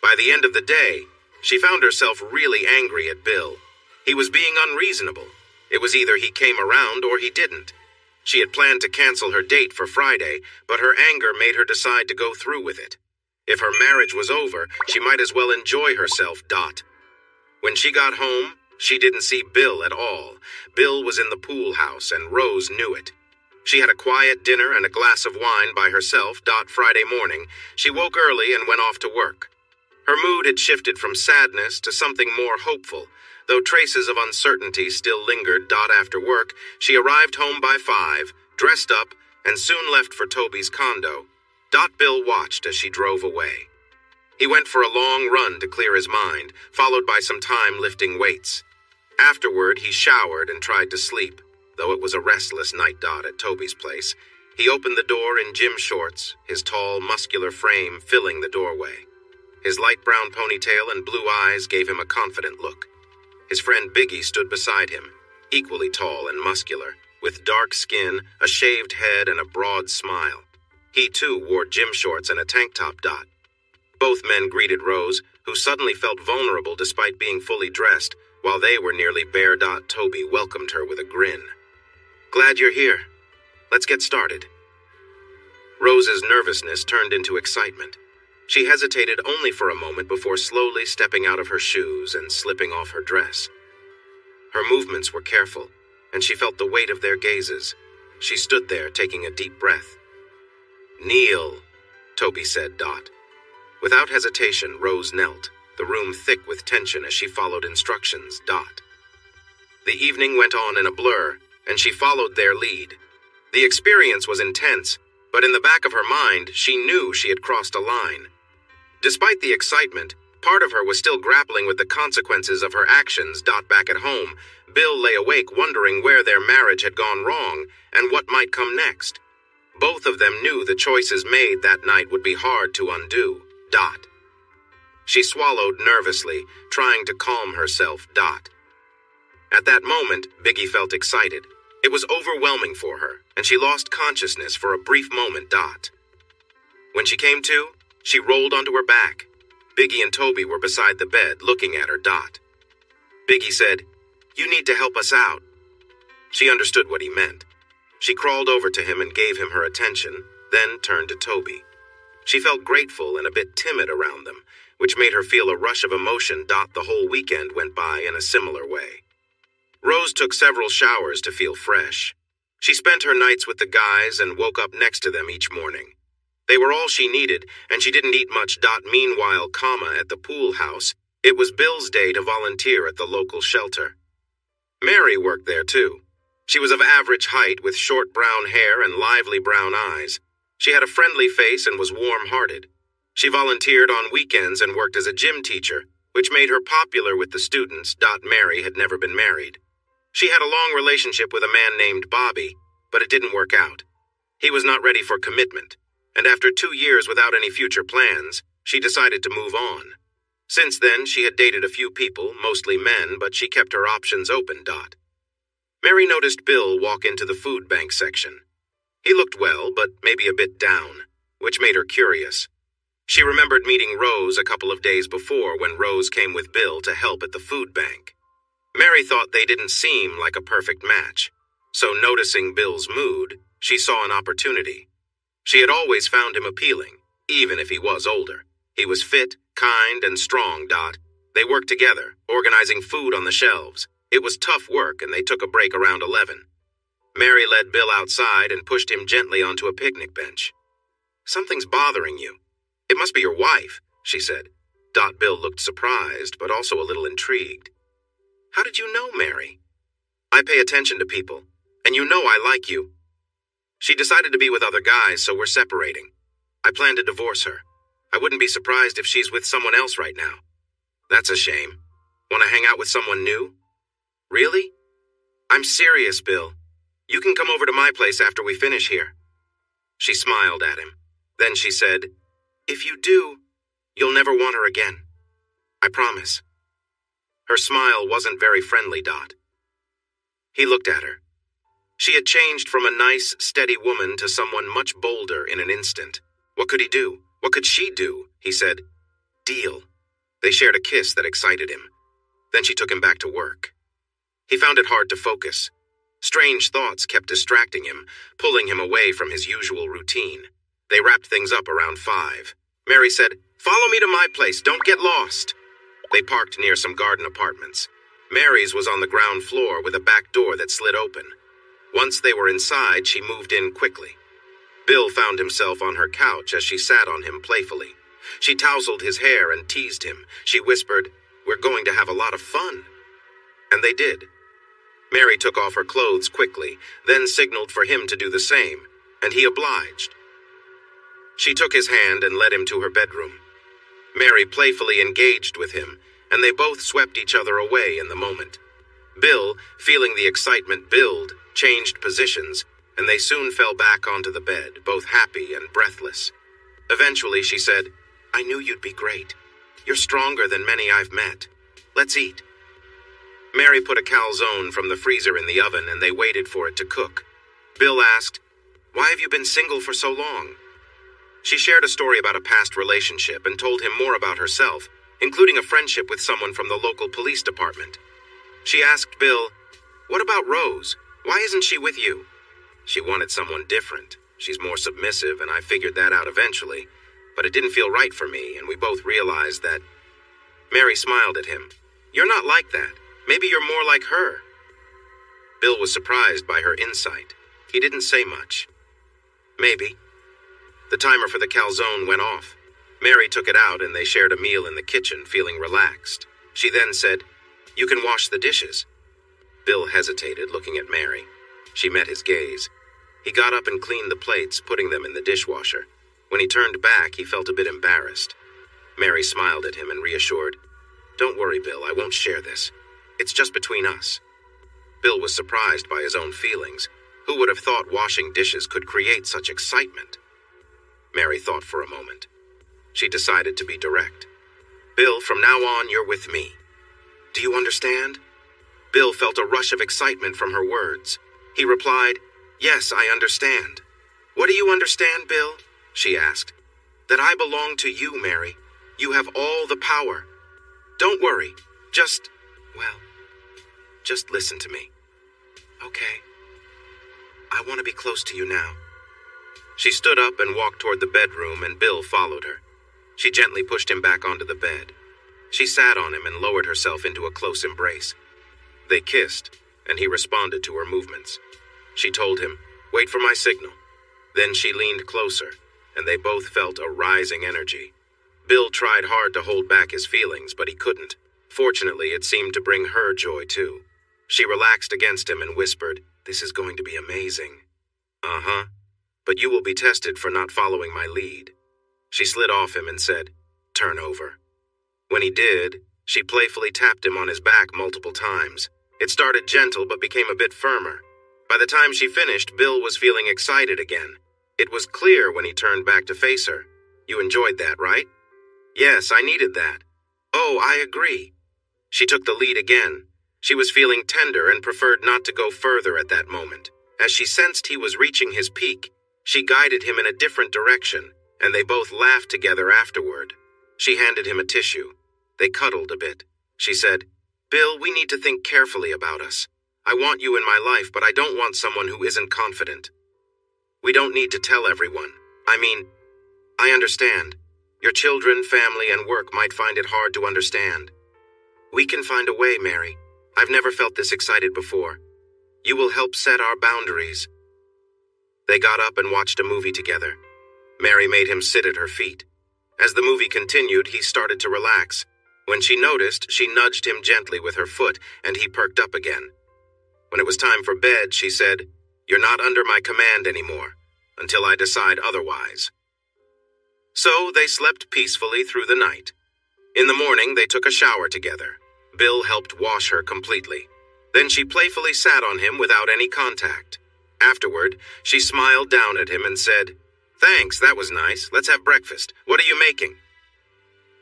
By the end of the day, she found herself really angry at Bill. He was being unreasonable. It was either he came around or he didn't. She had planned to cancel her date for Friday, but her anger made her decide to go through with it. If her marriage was over, she might as well enjoy herself. When she got home, She didn't see Bill at all. Bill was in the pool house, and Rose knew it. She had a quiet dinner and a glass of wine by herself. Friday morning, she woke early and went off to work. Her mood had shifted from sadness to something more hopeful. Though traces of uncertainty still lingered. After work, she arrived home by 5, dressed up, and soon left for Toby's condo. Bill watched as she drove away. He went for a long run to clear his mind, followed by some time lifting weights. Afterward, he showered and tried to sleep. Though it was a restless night. At Toby's place, he opened the door in gym shorts, his tall, muscular frame filling the doorway. His light brown ponytail and blue eyes gave him a confident look. His friend Biggie stood beside him, equally tall and muscular, with dark skin, a shaved head, and a broad smile. He, too, wore gym shorts and a tank top. Both men greeted Rose, who suddenly felt vulnerable despite being fully dressed, while they were nearly bare. Toby welcomed her with a grin. "Glad you're here. Let's get started." Rose's nervousness turned into excitement. She hesitated only for a moment before slowly stepping out of her shoes and slipping off her dress. Her movements were careful, and she felt the weight of their gazes. She stood there, taking a deep breath. "Kneel," Toby said. Without hesitation, Rose knelt, the room thick with tension as she followed instructions. The evening went on in a blur, and she followed their lead. The experience was intense, but in the back of her mind, she knew she had crossed a line. Despite the excitement, part of her was still grappling with the consequences of her actions. Back at home, Bill lay awake wondering where their marriage had gone wrong and what might come next. Both of them knew the choices made that night would be hard to undo. She swallowed nervously, trying to calm herself. At that moment, Biggie felt excited. It was overwhelming for her, and she lost consciousness for a brief moment. When she came to, she rolled onto her back. Biggie and Toby were beside the bed, looking at her. Biggie said, "You need to help us out." She understood what he meant. She crawled over to him and gave him her attention, then turned to Toby. She felt grateful and a bit timid around them, which made her feel a rush of emotion. The whole weekend went by in a similar way. Rose took several showers to feel fresh. She spent her nights with the guys and woke up next to them each morning. They were all she needed, and she didn't eat much. Meanwhile, at the pool house, it was Bill's day to volunteer at the local shelter. Mary worked there too. She was of average height with short brown hair and lively brown eyes. She had a friendly face and was warm-hearted. She volunteered on weekends and worked as a gym teacher, which made her popular with the students. Mary had never been married. She had a long relationship with a man named Bobby, but it didn't work out. He was not ready for commitment, and after 2 years without any future plans, she decided to move on. Since then, she had dated a few people, mostly men, but she kept her options open. Mary noticed Bill walk into the food bank section. He looked well, but maybe a bit down, which made her curious. She remembered meeting Rose a couple of days before when Rose came with Bill to help at the food bank. Mary thought they didn't seem like a perfect match, so noticing Bill's mood, she saw an opportunity. She had always found him appealing, even if he was older. He was fit, kind, and strong. They worked together, organizing food on the shelves. It was tough work, and they took a break around 11. Mary led Bill outside and pushed him gently onto a picnic bench. "Something's bothering you. It must be your wife," she said. Bill looked surprised, but also a little intrigued. "How did you know, Mary?" "I pay attention to people, and you know I like you." "She decided to be with other guys, so we're separating. I plan to divorce her. I wouldn't be surprised if she's with someone else right now." "That's a shame. Want to hang out with someone new?" "Really?" "I'm serious, Bill. You can come over to my place after we finish here." She smiled at him. Then she said, "If you do, you'll never want her again. I promise." Her smile wasn't very friendly. He looked at her. She had changed from a nice, steady woman to someone much bolder in an instant. What could he do? What could she do? He said, "Deal." They shared a kiss that excited him. Then she took him back to work. He found it hard to focus. Strange thoughts kept distracting him, pulling him away from his usual routine. They wrapped things up around 5. Mary said, "Follow me to my place. Don't get lost." They parked near some garden apartments. Mary's was on the ground floor with a back door that slid open. Once they were inside, she moved in quickly. Bill found himself on her couch as she sat on him playfully. She tousled his hair and teased him. She whispered, "We're going to have a lot of fun." And they did. Mary took off her clothes quickly, then signaled for him to do the same, and he obliged. She took his hand and led him to her bedroom. Mary playfully engaged with him, and they both swept each other away in the moment. Bill, feeling the excitement build, changed positions, and they soon fell back onto the bed, both happy and breathless. Eventually, she said, "I knew you'd be great. You're stronger than many I've met. Let's eat." Mary put a calzone from the freezer in the oven, and they waited for it to cook. Bill asked, "Why have you been single for so long?" She shared a story about a past relationship and told him more about herself, including a friendship with someone from the local police department. She asked Bill, "What about Rose? Why isn't she with you?" "She wanted someone different. She's more submissive, and I figured that out eventually. But it didn't feel right for me, and we both realized that." Mary smiled at him. "You're not like that. Maybe you're more like her." Bill was surprised by her insight. He didn't say much. "Maybe." The timer for the calzone went off. Mary took it out, and they shared a meal in the kitchen, feeling relaxed. She then said, "You can wash the dishes." Bill hesitated, looking at Mary. She met his gaze. He got up and cleaned the plates, putting them in the dishwasher. When he turned back, he felt a bit embarrassed. Mary smiled at him and reassured, "Don't worry, Bill, I won't share this. It's just between us." Bill was surprised by his own feelings. Who would have thought washing dishes could create such excitement? Mary thought for a moment. She decided to be direct. "Bill, from now on, you're with me. Do you understand?" Bill felt a rush of excitement from her words. He replied, "Yes, I understand." "What do you understand, Bill?" she asked. "That I belong to you, Mary. You have all the power. Don't worry. Just listen to me. Okay. I want to be close to you now." She stood up and walked toward the bedroom, and Bill followed her. She gently pushed him back onto the bed. She sat on him and lowered herself into a close embrace. They kissed, and he responded to her movements. She told him, "Wait for my signal." Then she leaned closer, and they both felt a rising energy. Bill tried hard to hold back his feelings, but he couldn't. Fortunately, it seemed to bring her joy too. She relaxed against him and whispered, "This is going to be amazing." "Uh-huh. But you will be tested for not following my lead." She slid off him and said, "Turn over." When he did, she playfully tapped him on his back multiple times. It started gentle but became a bit firmer. By the time she finished, Bill was feeling excited again. It was clear when he turned back to face her. "You enjoyed that, right?" "Yes, I needed that." "Oh, I agree." She took the lead again. She was feeling tender and preferred not to go further at that moment. As she sensed he was reaching his peak, she guided him in a different direction, and they both laughed together afterward. She handed him a tissue. They cuddled a bit. She said, "Bill, we need to think carefully about us. I want you in my life, but I don't want someone who isn't confident. We don't need to tell everyone. I understand. Your children, family, and work might find it hard to understand. We can find a way, Mary. I've never felt this excited before. You will help set our boundaries." They got up and watched a movie together. Mary made him sit at her feet. As the movie continued, he started to relax. When she noticed, she nudged him gently with her foot, and he perked up again. When it was time for bed, she said, "You're not under my command anymore, until I decide otherwise." So they slept peacefully through the night. In the morning, they took a shower together. Bill helped wash her completely. Then she playfully sat on him without any contact. Afterward, she smiled down at him and said, "Thanks, that was nice. Let's have breakfast. What are you making?"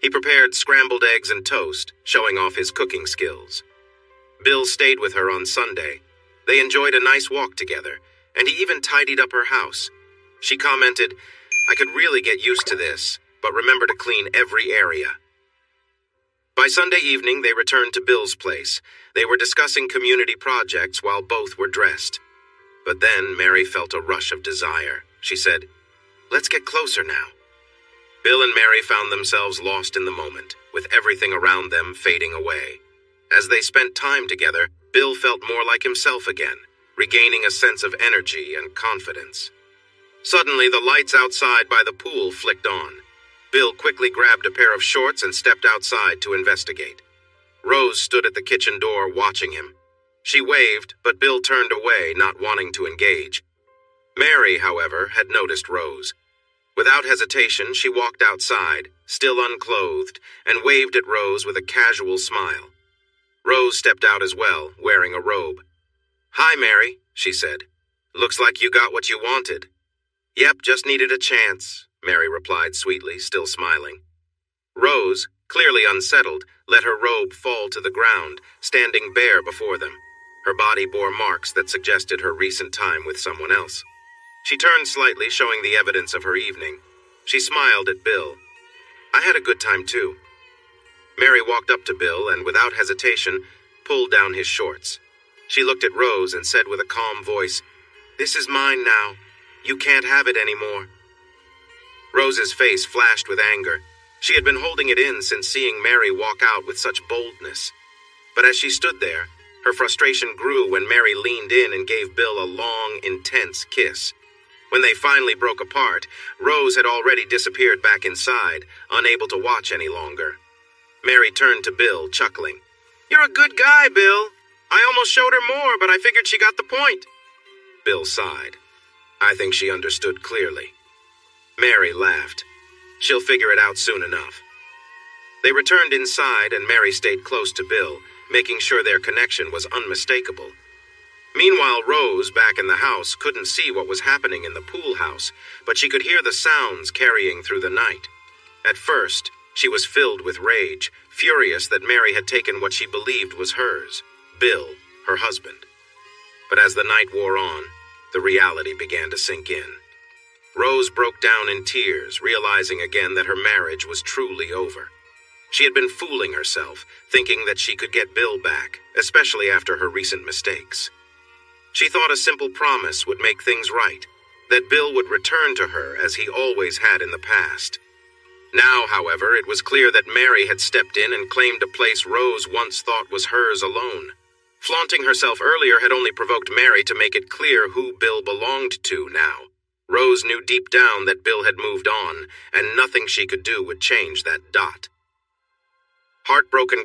He prepared scrambled eggs and toast, showing off his cooking skills. Bill stayed with her on Sunday. They enjoyed a nice walk together, and he even tidied up her house. She commented, "I could really get used to this, but remember to clean every area." By Sunday evening, they returned to Bill's place. They were discussing community projects while both were dressed. But then Mary felt a rush of desire. She said, "Let's get closer now." Bill and Mary found themselves lost in the moment, with everything around them fading away. As they spent time together, Bill felt more like himself again, regaining a sense of energy and confidence. Suddenly, the lights outside by the pool flicked on. Bill quickly grabbed a pair of shorts and stepped outside to investigate. Rose stood at the kitchen door watching him. She waved, but Bill turned away, not wanting to engage. Mary, however, had noticed Rose. Without hesitation, she walked outside, still unclothed, and waved at Rose with a casual smile. Rose stepped out as well, wearing a robe. "Hi, Mary," she said. "Looks like you got what you wanted." "Yep, just needed a chance," Mary replied sweetly, still smiling. Rose, clearly unsettled, let her robe fall to the ground, standing bare before them. Her body bore marks that suggested her recent time with someone else. She turned slightly, showing the evidence of her evening. She smiled at Bill. "I had a good time too." Mary walked up to Bill and, without hesitation, pulled down his shorts. She looked at Rose and said with a calm voice, "This is mine now. You can't have it anymore." Rose's face flashed with anger. She had been holding it in since seeing Mary walk out with such boldness. But as she stood there, her frustration grew when Mary leaned in and gave Bill a long, intense kiss. When they finally broke apart, Rose had already disappeared back inside, unable to watch any longer. Mary turned to Bill, chuckling. "You're a good guy, Bill. I almost showed her more, but I figured she got the point." Bill sighed. "I think she understood clearly." Mary laughed. "She'll figure it out soon enough." They returned inside, and Mary stayed close to Bill, making sure their connection was unmistakable. Meanwhile, Rose, back in the house, couldn't see what was happening in the pool house, but she could hear the sounds carrying through the night. At first, she was filled with rage, furious that Mary had taken what she believed was hers, Bill, her husband. But as the night wore on, the reality began to sink in. Rose broke down in tears, realizing again that her marriage was truly over. She had been fooling herself, thinking that she could get Bill back, especially after her recent mistakes. She thought a simple promise would make things right, that Bill would return to her as he always had in the past. Now, however, it was clear that Mary had stepped in and claimed a place Rose once thought was hers alone. Flaunting herself earlier had only provoked Mary to make it clear who Bill belonged to now. Rose knew deep down that Bill had moved on, and nothing she could do would change that dot. Heartbroken,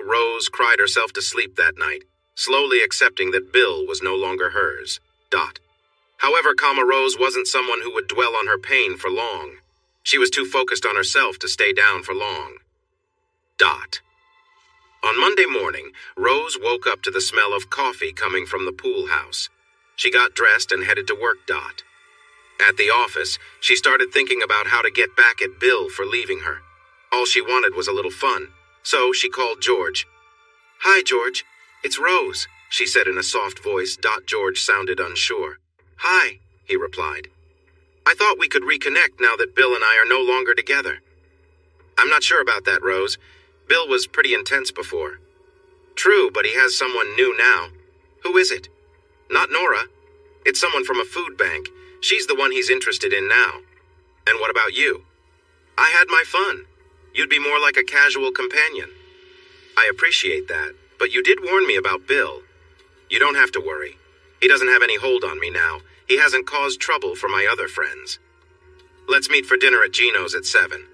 Rose cried herself to sleep that night, slowly accepting that Bill was no longer hers. However, Rose wasn't someone who would dwell on her pain for long. She was too focused on herself to stay down for long. On Monday morning, Rose woke up to the smell of coffee coming from the pool house. She got dressed and headed to work. At the office, she started thinking about how to get back at Bill for leaving her. All she wanted was a little fun, so she called George. "Hi, George. It's Rose," she said in a soft voice. George sounded unsure. "Hi," he replied. "I thought we could reconnect now that Bill and I are no longer together." "I'm not sure about that, Rose. Bill was pretty intense before." "True, but he has someone new now." "Who is it?" "Not Nora. It's someone from a food bank. She's the one he's interested in now." "And what about you?" "I had my fun. You'd be more like a casual companion." "I appreciate that, but you did warn me about Bill." "You don't have to worry. He doesn't have any hold on me now. He hasn't caused trouble for my other friends." "Let's meet for dinner at Gino's at 7.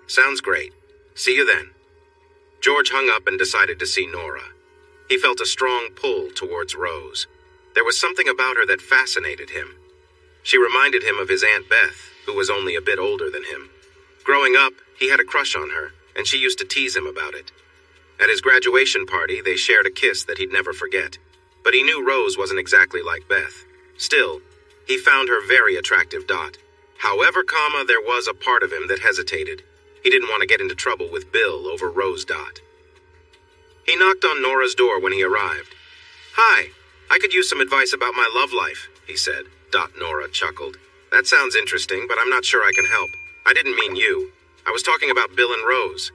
"Sounds great. See you then." George hung up and decided to see Nora. He felt a strong pull towards Rose. There was something about her that fascinated him. She reminded him of his Aunt Beth, who was only a bit older than him. Growing up, he had a crush on her, and she used to tease him about it. At his graduation party, they shared a kiss that he'd never forget. But he knew Rose wasn't exactly like Beth. Still, he found her very attractive. However, there was a part of him that hesitated. He didn't want to get into trouble with Bill over Rose. He knocked on Nora's door when he arrived. "Hi, I could use some advice about my love life," he said. Nora chuckled. "That sounds interesting, but I'm not sure I can help. I didn't mean you. I was talking about Bill and Rose."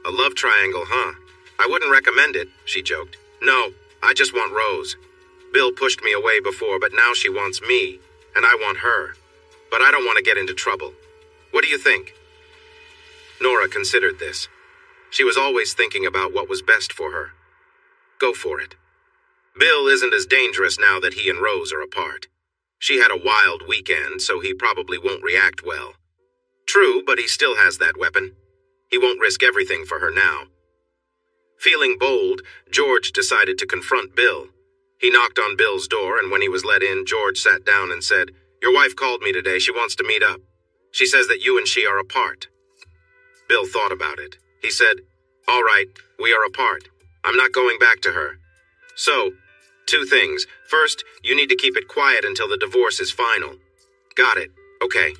"A love triangle, huh? I wouldn't recommend it," she joked. "No, I just want Rose. Bill pushed me away before, but now she wants me, and I want her. But I don't want to get into trouble. What do you think?" Nora considered this. She was always thinking about what was best for her. Go for it. Bill isn't as dangerous now that he and Rose are apart. She had a wild weekend, so he probably won't react well. True, but he still has that weapon. He won't risk everything for her now. Feeling bold, George decided to confront Bill. He knocked on Bill's door, and when he was let in, George sat down and said, "Your wife called me today. She wants to meet up. She says that you and she are apart." Bill thought about it. He said, "All right, we are apart. I'm not going back to her. So, 2 things. First, you need to keep it quiet until the divorce is final." "Got it. Okay."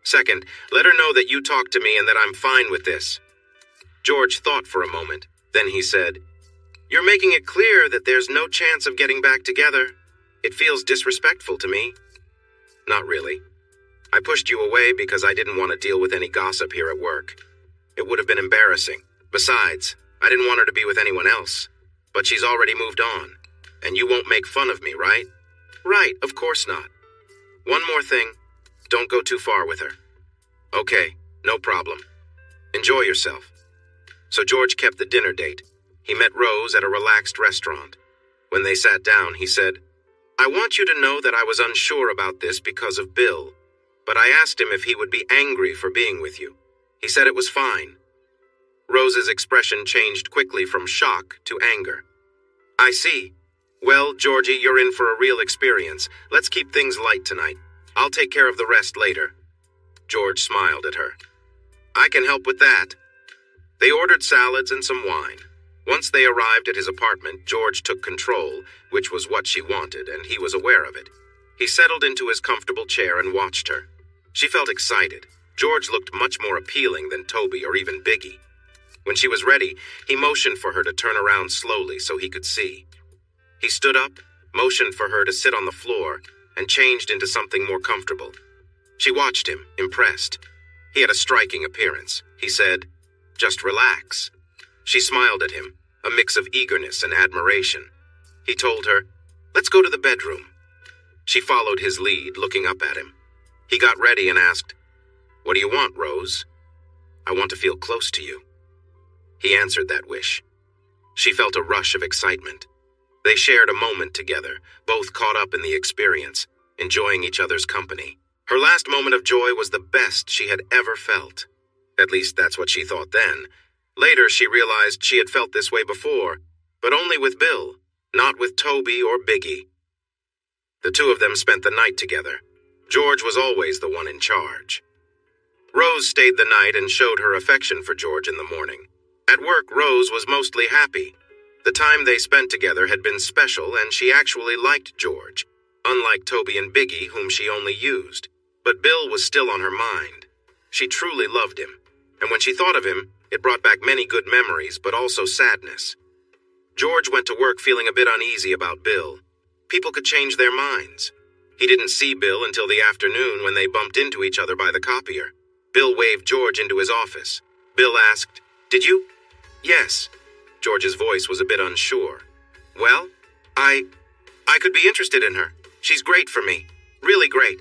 "Second, let her know that you talked to me and that I'm fine with this." George thought for a moment. Then he said, "You're making it clear that there's no chance of getting back together. It feels disrespectful to me." "Not really. I pushed you away because I didn't want to deal with any gossip here at work. It would have been embarrassing. Besides, I didn't want her to be with anyone else. But she's already moved on. And you won't make fun of me, right?" "Right, of course not." "One more thing. Don't go too far with her." "Okay, no problem. Enjoy yourself." So George kept the dinner date. He met Rose at a relaxed restaurant. When they sat down, he said, "I want you to know that I was unsure about this because of Bill, but I asked him if he would be angry for being with you. He said it was fine." Rose's expression changed quickly from shock to anger. "I see. Well, Georgie, you're in for a real experience. Let's keep things light tonight. I'll take care of the rest later." George smiled at her. "I can help with that." They ordered salads and some wine. Once they arrived at his apartment, George took control, which was what she wanted, and he was aware of it. He settled into his comfortable chair and watched her. She felt excited. George looked much more appealing than Toby or even Biggie. When she was ready, he motioned for her to turn around slowly so he could see. He stood up, motioned for her to sit on the floor, and changed into something more comfortable. She watched him, impressed. He had a striking appearance. He said, "Just relax." She smiled at him, a mix of eagerness and admiration. He told her, "Let's go to the bedroom." She followed his lead, looking up at him. He got ready and asked, "What do you want, Rose?" "I want to feel close to you." He answered that wish. She felt a rush of excitement. They shared a moment together, both caught up in the experience, enjoying each other's company. Her last moment of joy was the best she had ever felt. At least that's what she thought then. Later, she realized she had felt this way before, but only with Bill, not with Toby or Biggie. The 2 of them spent the night together. George was always the one in charge. Rose stayed the night and showed her affection for George in the morning. At work, Rose was mostly happy. The time they spent together had been special, and she actually liked George, unlike Toby and Biggie, whom she only used. But Bill was still on her mind. She truly loved him, and when she thought of him, it brought back many good memories, but also sadness. George went to work feeling a bit uneasy about Bill. People could change their minds. He didn't see Bill until the afternoon when they bumped into each other by the copier. Bill waved George into his office. Bill asked, "Did you?" "Yes." George's voice was a bit unsure. "Well, I could be interested in her. She's great for me. Really great.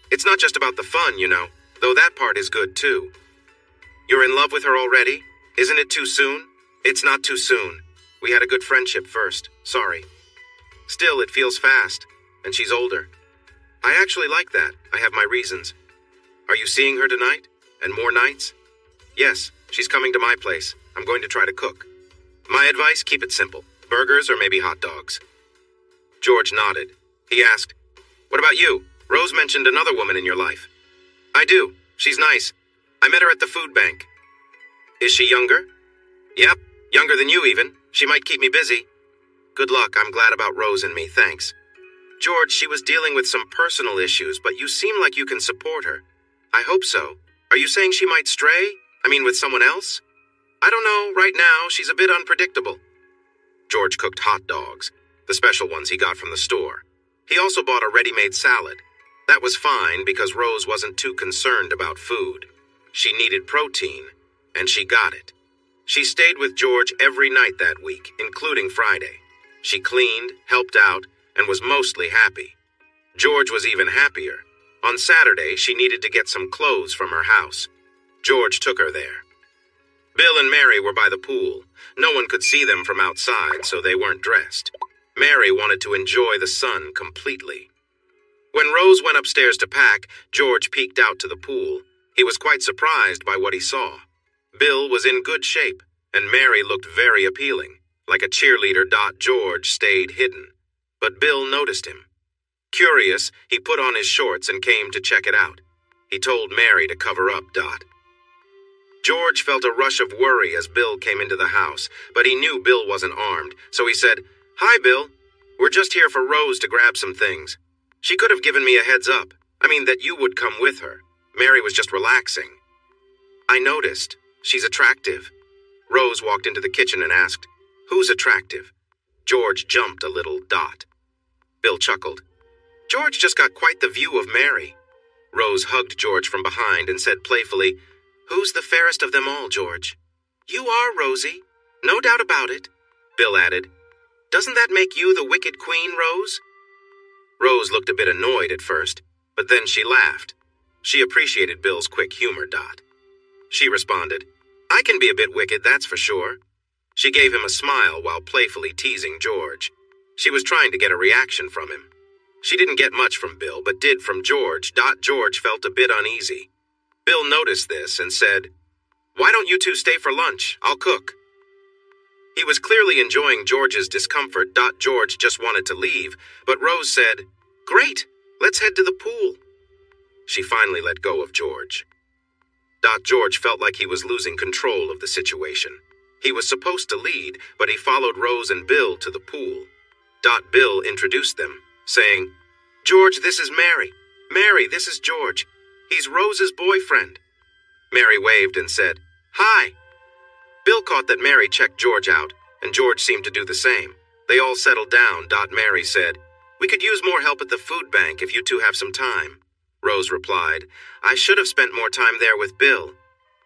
It's not just about the fun, you know, though that part is good too." "You're in love with her already? Isn't it too soon?" "It's not too soon. We had a good friendship first. Sorry. Still, it feels fast, and she's older. I actually like that. I have my reasons." "Are you seeing her tonight? And more nights?" "Yes, she's coming to my place. I'm going to try to cook. My advice, keep it simple. Burgers or maybe hot dogs." George nodded. He asked, "What about you? Rose mentioned another woman in your life." "I do. She's nice. I met her at the food bank." "Is she younger?" "Yep, younger than you even. She might keep me busy." "Good luck. I'm glad about Rose and me, thanks." "George, she was dealing with some personal issues, but you seem like you can support her." "I hope so. Are you saying she might stray? I mean, with someone else?" "I don't know. Right now, she's a bit unpredictable." George cooked hot dogs, the special ones he got from the store. He also bought a ready-made salad. That was fine because Rose wasn't too concerned about food. She needed protein, and she got it. She stayed with George every night that week, including Friday. She cleaned, helped out, and was mostly happy. George was even happier. On Saturday, she needed to get some clothes from her house. George took her there. Bill and Mary were by the pool. No one could see them from outside, so they weren't dressed. Mary wanted to enjoy the sun completely. When Rose went upstairs to pack, George peeked out to the pool. He was quite surprised by what he saw. Bill was in good shape, and Mary looked very appealing. Like a cheerleader, George stayed hidden. But Bill noticed him. Curious, he put on his shorts and came to check it out. He told Mary to cover up George felt a rush of worry as Bill came into the house, but he knew Bill wasn't armed, so he said, "Hi, Bill. We're just here for Rose to grab some things. She could have given me a heads up. I mean, that you would come with her. Mary was just relaxing." "I noticed. She's attractive." Rose walked into the kitchen and asked, "Who's attractive?" George jumped a little. Bill chuckled. "George just got quite the view of Mary." Rose hugged George from behind and said playfully, "Who's the fairest of them all, George?" "You are, Rosie. No doubt about it." Bill added, "Doesn't that make you the wicked queen, Rose?" Rose looked a bit annoyed at first, but then she laughed. She appreciated Bill's quick humor. She responded, "I can be a bit wicked, that's for sure." She gave him a smile while playfully teasing George. She was trying to get a reaction from him. She didn't get much from Bill, but did from George. George felt a bit uneasy. Bill noticed this and said, "Why don't you two stay for lunch? I'll cook." He was clearly enjoying George's discomfort. George just wanted to leave, but Rose said, "Great, let's head to the pool." She finally let go of George. George felt like he was losing control of the situation. He was supposed to lead, but he followed Rose and Bill to the pool. Bill introduced them, saying, "George, this is Mary. Mary, this is George. He's Rose's boyfriend." Mary waved and said, "Hi." Bill caught that Mary checked George out, and George seemed to do the same. They all settled down. Mary said, "We could use more help at the food bank if you two have some time." Rose replied, "I should have spent more time there with Bill."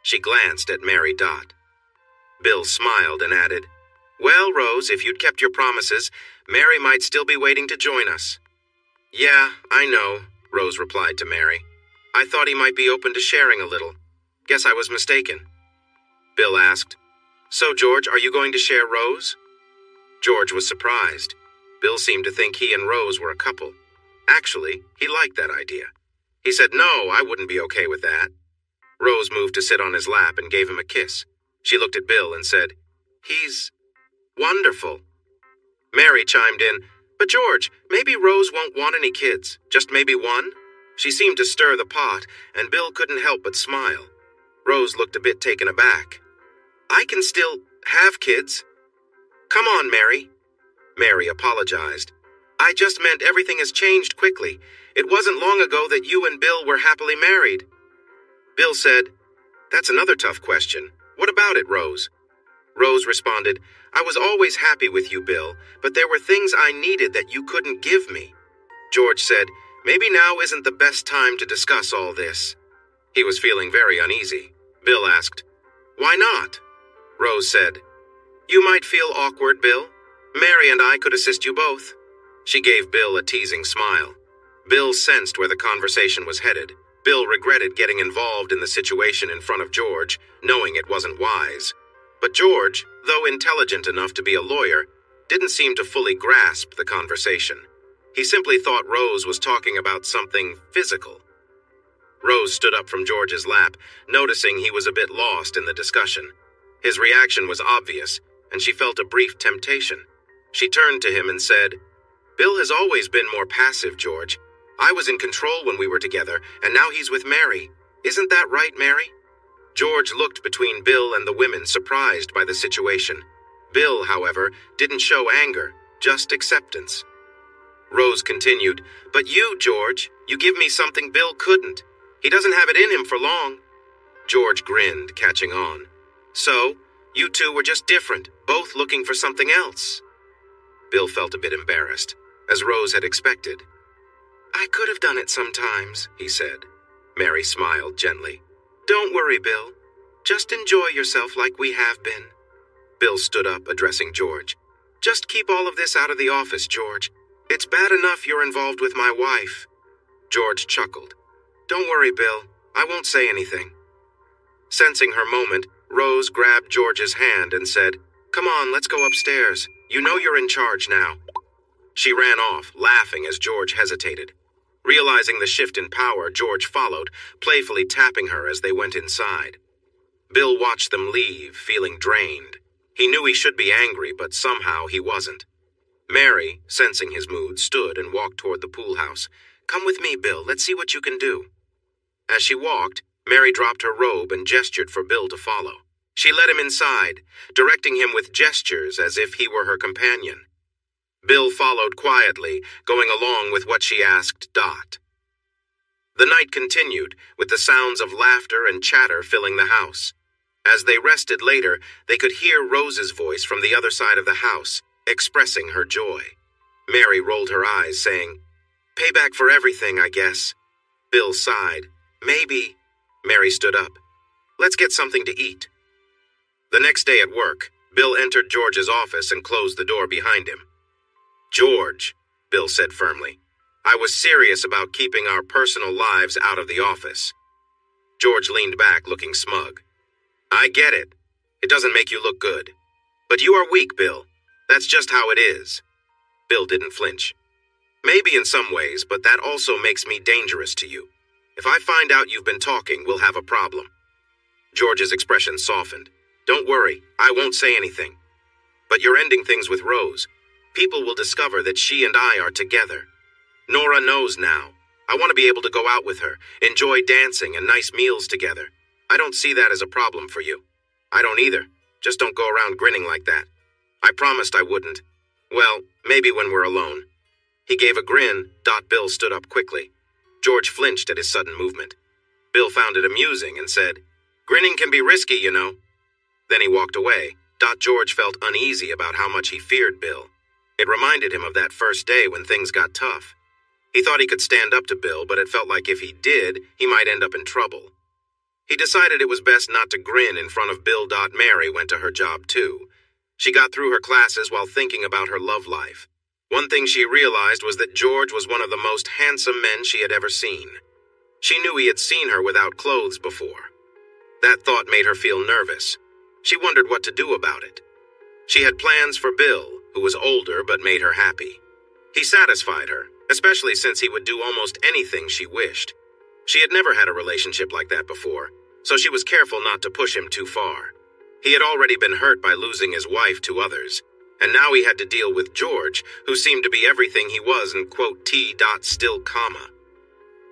She glanced at Mary. Bill smiled and added, "Well, Rose, if you'd kept your promises, Mary might still be waiting to join us." "Yeah, I know," Rose replied to Mary. "I thought he might be open to sharing a little. Guess I was mistaken." Bill asked, "So, George, are you going to share Rose?" George was surprised. Bill seemed to think he and Rose were a couple. Actually, he liked that idea. He said, "No, I wouldn't be okay with that." Rose moved to sit on his lap and gave him a kiss. She looked at Bill and said, "He's wonderful." Mary chimed in, "But George, maybe Rose won't want any kids, just maybe one?" She seemed to stir the pot, and Bill couldn't help but smile. Rose looked a bit taken aback. "I can still have kids." "Come on, Mary." Mary apologized. "I just meant everything has changed quickly. It wasn't long ago that you and Bill were happily married." Bill said, "That's another tough question. What about it, Rose?" Rose responded, "I was always happy with you, Bill, but there were things I needed that you couldn't give me." George said, "Maybe now isn't the best time to discuss all this." He was feeling very uneasy. Bill asked, "Why not?" Rose said, "You might feel awkward, Bill. Mary and I could assist you both." She gave Bill a teasing smile. Bill sensed where the conversation was headed. Bill regretted getting involved in the situation in front of George, knowing it wasn't wise. But George, though intelligent enough to be a lawyer, didn't seem to fully grasp the conversation. He simply thought Rose was talking about something physical. Rose stood up from George's lap, noticing he was a bit lost in the discussion. His reaction was obvious, and she felt a brief temptation. She turned to him and said, "Bill has always been more passive, George. I was in control when we were together, and now he's with Mary. Isn't that right, Mary?" George looked between Bill and the women, surprised by the situation. Bill, however, didn't show anger, just acceptance. Rose continued, "But you, George, you give me something Bill couldn't. He doesn't have it in him for long." George grinned, catching on. "So, you two were just different, both looking for something else." Bill felt a bit embarrassed, as Rose had expected. "I could have done it sometimes," he said. Mary smiled gently. "Don't worry, Bill. Just enjoy yourself like we have been." Bill stood up, addressing George. "Just keep all of this out of the office, George. It's bad enough you're involved with my wife." George chuckled. "Don't worry, Bill. I won't say anything." Sensing her moment, Rose grabbed George's hand and said, "Come on, let's go upstairs. You know you're in charge now." She ran off, laughing as George hesitated. Realizing the shift in power, George followed, playfully tapping her as they went inside. Bill watched them leave, feeling drained. He knew he should be angry, but somehow he wasn't. Mary, sensing his mood, stood and walked toward the pool house. "Come with me, Bill. Let's see what you can do." As she walked, Mary dropped her robe and gestured for Bill to follow. She led him inside, directing him with gestures as if he were her companion. Bill followed quietly, going along with what she asked. The night continued, with the sounds of laughter and chatter filling the house. As they rested later, they could hear Rose's voice from the other side of the house, expressing her joy. Mary rolled her eyes, saying, "Payback for everything, I guess." Bill sighed. "Maybe." Mary stood up. "Let's get something to eat." The next day at work, Bill entered George's office and closed the door behind him. "George," Bill said firmly, "I was serious about keeping our personal lives out of the office." George leaned back, looking smug. "I get it. It doesn't make you look good. But you are weak, Bill. That's just how it is." Bill didn't flinch. "Maybe in some ways, but that also makes me dangerous to you. If I find out you've been talking, we'll have a problem." George's expression softened. "Don't worry, I won't say anything. But you're ending things with Rose. People will discover that she and I are together. Nora knows now. I want to be able to go out with her, enjoy dancing and nice meals together. I don't see that as a problem for you." "I don't either. Just don't go around grinning like that." "I promised I wouldn't. Well, maybe when we're alone." He gave a grin. Bill stood up quickly. George flinched at his sudden movement. Bill found it amusing and said, "Grinning can be risky, you know." Then he walked away. George felt uneasy about how much he feared Bill. It reminded him of that first day when things got tough. He thought he could stand up to Bill, but it felt like if he did, he might end up in trouble. He decided it was best not to grin in front of Bill. Mary went to her job too. She got through her classes while thinking about her love life. One thing she realized was that George was one of the most handsome men she had ever seen. She knew he had seen her without clothes before. That thought made her feel nervous. She wondered what to do about it. She had plans for Bill, who was older but made her happy. He satisfied her, especially since he would do almost anything she wished. She had never had a relationship like that before, so she was careful not to push him too far. He had already been hurt by losing his wife to others, and now he had to deal with George, who seemed to be everything he was in still comma.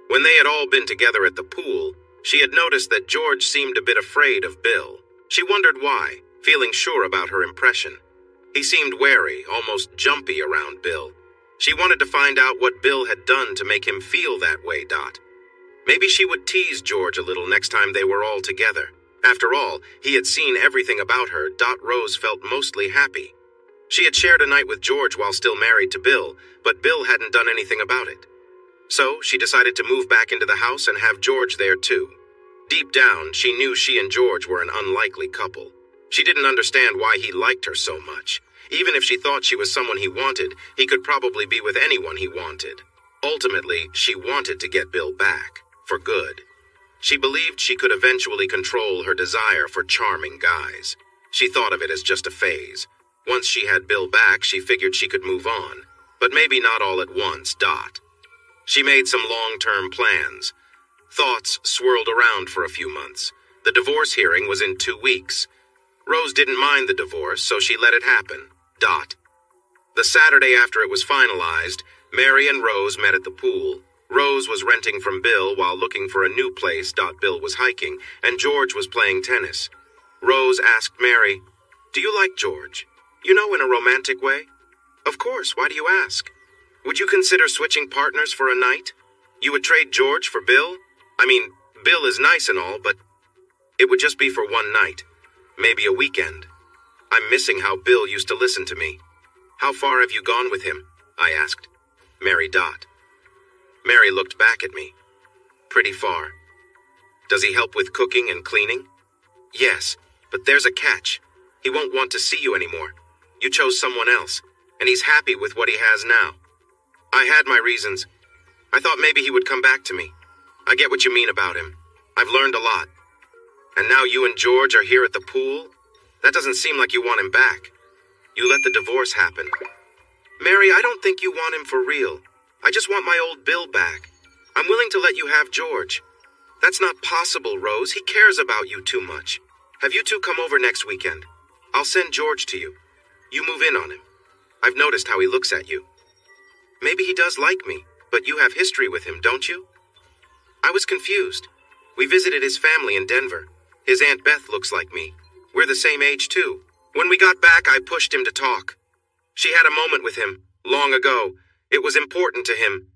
When they had all been together at the pool, she had noticed that George seemed a bit afraid of Bill. She wondered why, feeling sure about her impression. He seemed wary, almost jumpy around Bill. She wanted to find out what Bill had done to make him feel that way. Maybe she would tease George a little next time they were all together. After all, he had seen everything about her. Rose felt mostly happy. She had shared a night with George while still married to Bill, but Bill hadn't done anything about it. So she decided to move back into the house and have George there too. Deep down, she knew she and George were an unlikely couple. She didn't understand why he liked her so much. Even if she thought she was someone he wanted, he could probably be with anyone he wanted. Ultimately, she wanted to get Bill back, for good. She believed she could eventually control her desire for charming guys. She thought of it as just a phase. Once she had Bill back, she figured she could move on. But maybe not all at once. She made some long-term plans. Thoughts swirled around for a few months. The divorce hearing was in 2 weeks. Rose didn't mind the divorce, so she let it happen. The Saturday after it was finalized, Mary and Rose met at the pool. Rose was renting from Bill while looking for a new place. Bill was hiking, and George was playing tennis. Rose asked Mary, "Do you like George? You know, in a romantic way?" "Of course, why do you ask? Would you consider switching partners for a night? You would trade George for Bill? I mean, Bill is nice and all, but it would just be for one night. Maybe a weekend. I'm missing how Bill used to listen to me." "How far have you gone with him?" I asked. Mary. Mary looked back at me. "Pretty far." "Does he help with cooking and cleaning?" "Yes, but there's a catch. He won't want to see you anymore. You chose someone else, and he's happy with what he has now." "I had my reasons. I thought maybe he would come back to me. I get what you mean about him. I've learned a lot." And now you and George are here at the pool? That doesn't seem like you want him back. You let the divorce happen. Mary, I don't think you want him for real. I just want my old Bill back. I'm willing to let you have George. That's not possible, Rose. He cares about you too much. Have you two come over next weekend? I'll send George to you. You move in on him. I've noticed how he looks at you. Maybe he does like me, but you have history with him, don't you? I was confused. We visited his family in Denver. His Aunt Beth looks like me. We're the same age, too. When we got back, I pushed him to talk. She had a moment with him, long ago. It was important to him.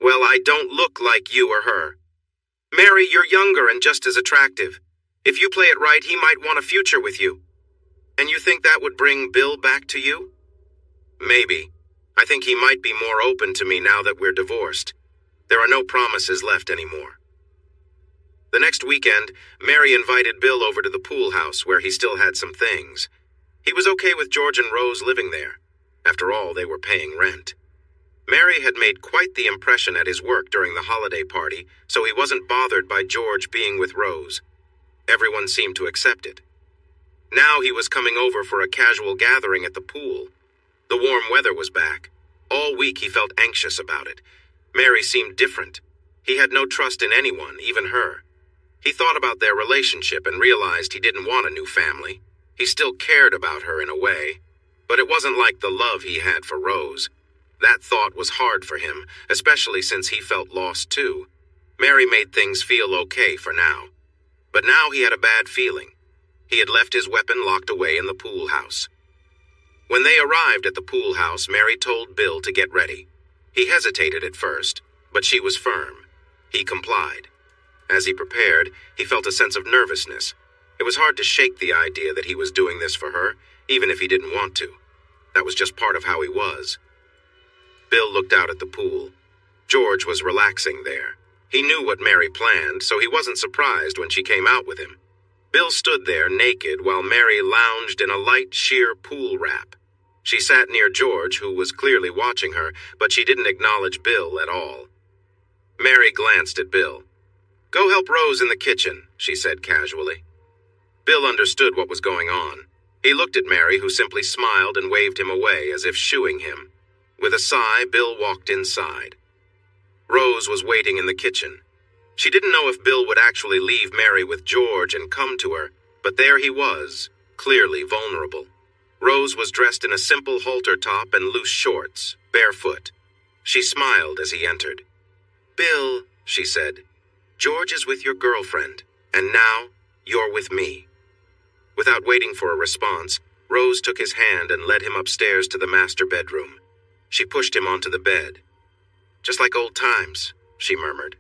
Well, I don't look like you or her. Mary, you're younger and just as attractive. If you play it right, he might want a future with you. And you think that would bring Bill back to you? Maybe. I think he might be more open to me now that we're divorced. There are no promises left anymore. The next weekend, Mary invited Bill over to the pool house where he still had some things. He was okay with George and Rose living there. After all, they were paying rent. Mary had made quite the impression at his work during the holiday party, so he wasn't bothered by George being with Rose. Everyone seemed to accept it. Now he was coming over for a casual gathering at the pool. The warm weather was back. All week he felt anxious about it. Mary seemed different. He had no trust in anyone, even her. He thought about their relationship and realized he didn't want a new family. He still cared about her in a way, but it wasn't like the love he had for Rose. That thought was hard for him, especially since he felt lost too. Mary made things feel okay for now. But now he had a bad feeling. He had left his weapon locked away in the pool house. When they arrived at the pool house, Mary told Bill to get ready. He hesitated at first, but she was firm. He complied. As he prepared, he felt a sense of nervousness. It was hard to shake the idea that he was doing this for her, even if he didn't want to. That was just part of how he was. Bill looked out at the pool. George was relaxing there. He knew what Mary planned, so he wasn't surprised when she came out with him. Bill stood there naked while Mary lounged in a light sheer pool wrap. She sat near George, who was clearly watching her, but she didn't acknowledge Bill at all. Mary glanced at Bill. "Go help Rose in the kitchen," she said casually. Bill understood what was going on. He looked at Mary, who simply smiled and waved him away as if shooing him. With a sigh, Bill walked inside. Rose was waiting in the kitchen. She didn't know if Bill would actually leave Mary with George and come to her, but there he was, clearly vulnerable. Rose was dressed in a simple halter top and loose shorts, barefoot. She smiled as he entered. "Bill," she said, "George is with your girlfriend, and now you're with me." Without waiting for a response, Rose took his hand and led him upstairs to the master bedroom. She pushed him onto the bed. "Just like old times," she murmured.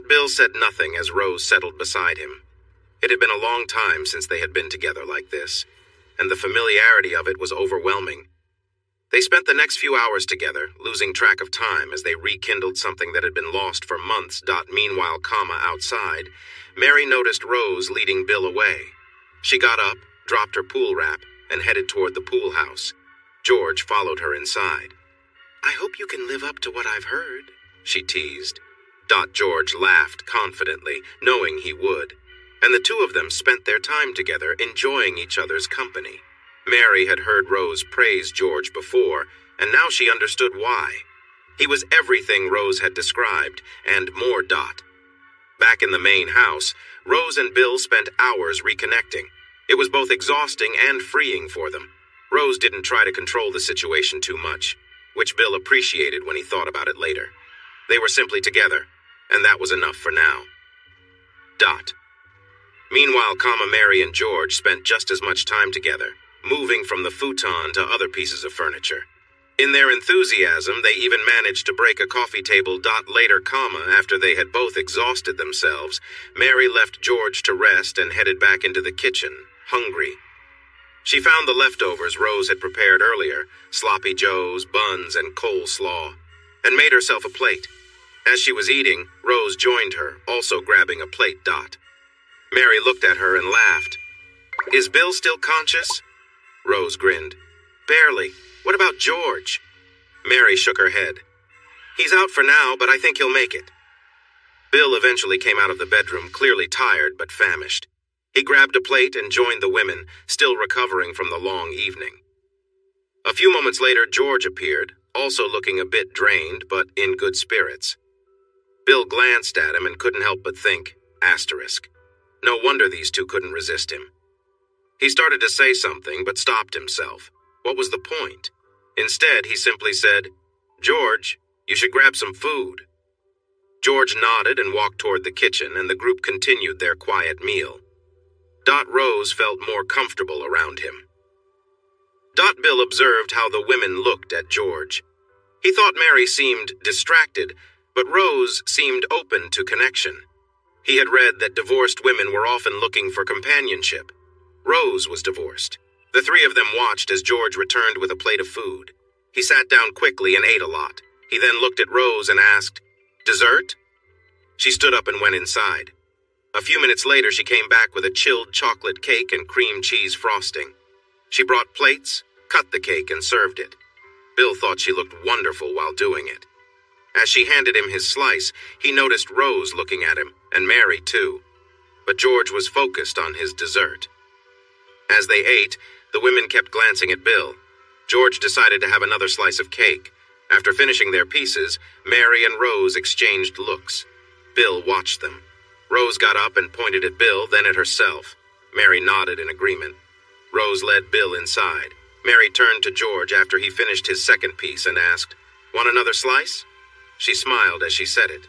Bill said nothing as Rose settled beside him. It had been a long time since they had been together like this, and the familiarity of it was overwhelming. They spent the next few hours together, losing track of time as they rekindled something that had been lost for months. Meanwhile, outside, Mary noticed Rose leading Bill away. She got up, dropped her pool wrap, and headed toward the pool house. George followed her inside. "I hope you can live up to what I've heard," she teased. George laughed confidently, knowing he would, and the two of them spent their time together, enjoying each other's company. Mary had heard Rose praise George before, and now she understood why. He was everything Rose had described, and more. Back in the main house, Rose and Bill spent hours reconnecting. It was both exhausting and freeing for them. Rose didn't try to control the situation too much, which Bill appreciated when he thought about it later. They were simply together, and that was enough for now. Meanwhile, Mary and George spent just as much time together, moving from the futon to other pieces of furniture. In their enthusiasm, they even managed to break a coffee table. Later, after they had both exhausted themselves, Mary left George to rest and headed back into the kitchen, hungry. She found the leftovers Rose had prepared earlier, sloppy joes, buns, and coleslaw, and made herself a plate. As she was eating, Rose joined her, also grabbing a plate. Mary looked at her and laughed. "Is Bill still conscious?" Rose grinned. "Barely. What about George?" Mary shook her head. "He's out for now, but I think he'll make it." Bill eventually came out of the bedroom, clearly tired but famished. He grabbed a plate and joined the women, still recovering from the long evening. A few moments later, George appeared, also looking a bit drained but in good spirits. Bill glanced at him and couldn't help but think, asterisk. No wonder these two couldn't resist him. He started to say something but stopped himself. What was the point? Instead, he simply said, "George, you should grab some food." George nodded and walked toward the kitchen, and the group continued their quiet meal. Rose felt more comfortable around him. Bill observed how the women looked at George. He thought Mary seemed distracted, but Rose seemed open to connection. He had read that divorced women were often looking for companionship. Rose was divorced. The three of them watched as George returned with a plate of food. He sat down quickly and ate a lot. He then looked at Rose and asked, "Dessert?" She stood up and went inside. A few minutes later, she came back with a chilled chocolate cake and cream cheese frosting. She brought plates, cut the cake, and served it. Bill thought she looked wonderful while doing it. As she handed him his slice, he noticed Rose looking at him, and Mary too. But George was focused on his dessert. As they ate, the women kept glancing at Bill. George decided to have another slice of cake. After finishing their pieces, Mary and Rose exchanged looks. Bill watched them. Rose got up and pointed at Bill, then at herself. Mary nodded in agreement. Rose led Bill inside. Mary turned to George after he finished his second piece and asked, "Want another slice?" She smiled as she said it.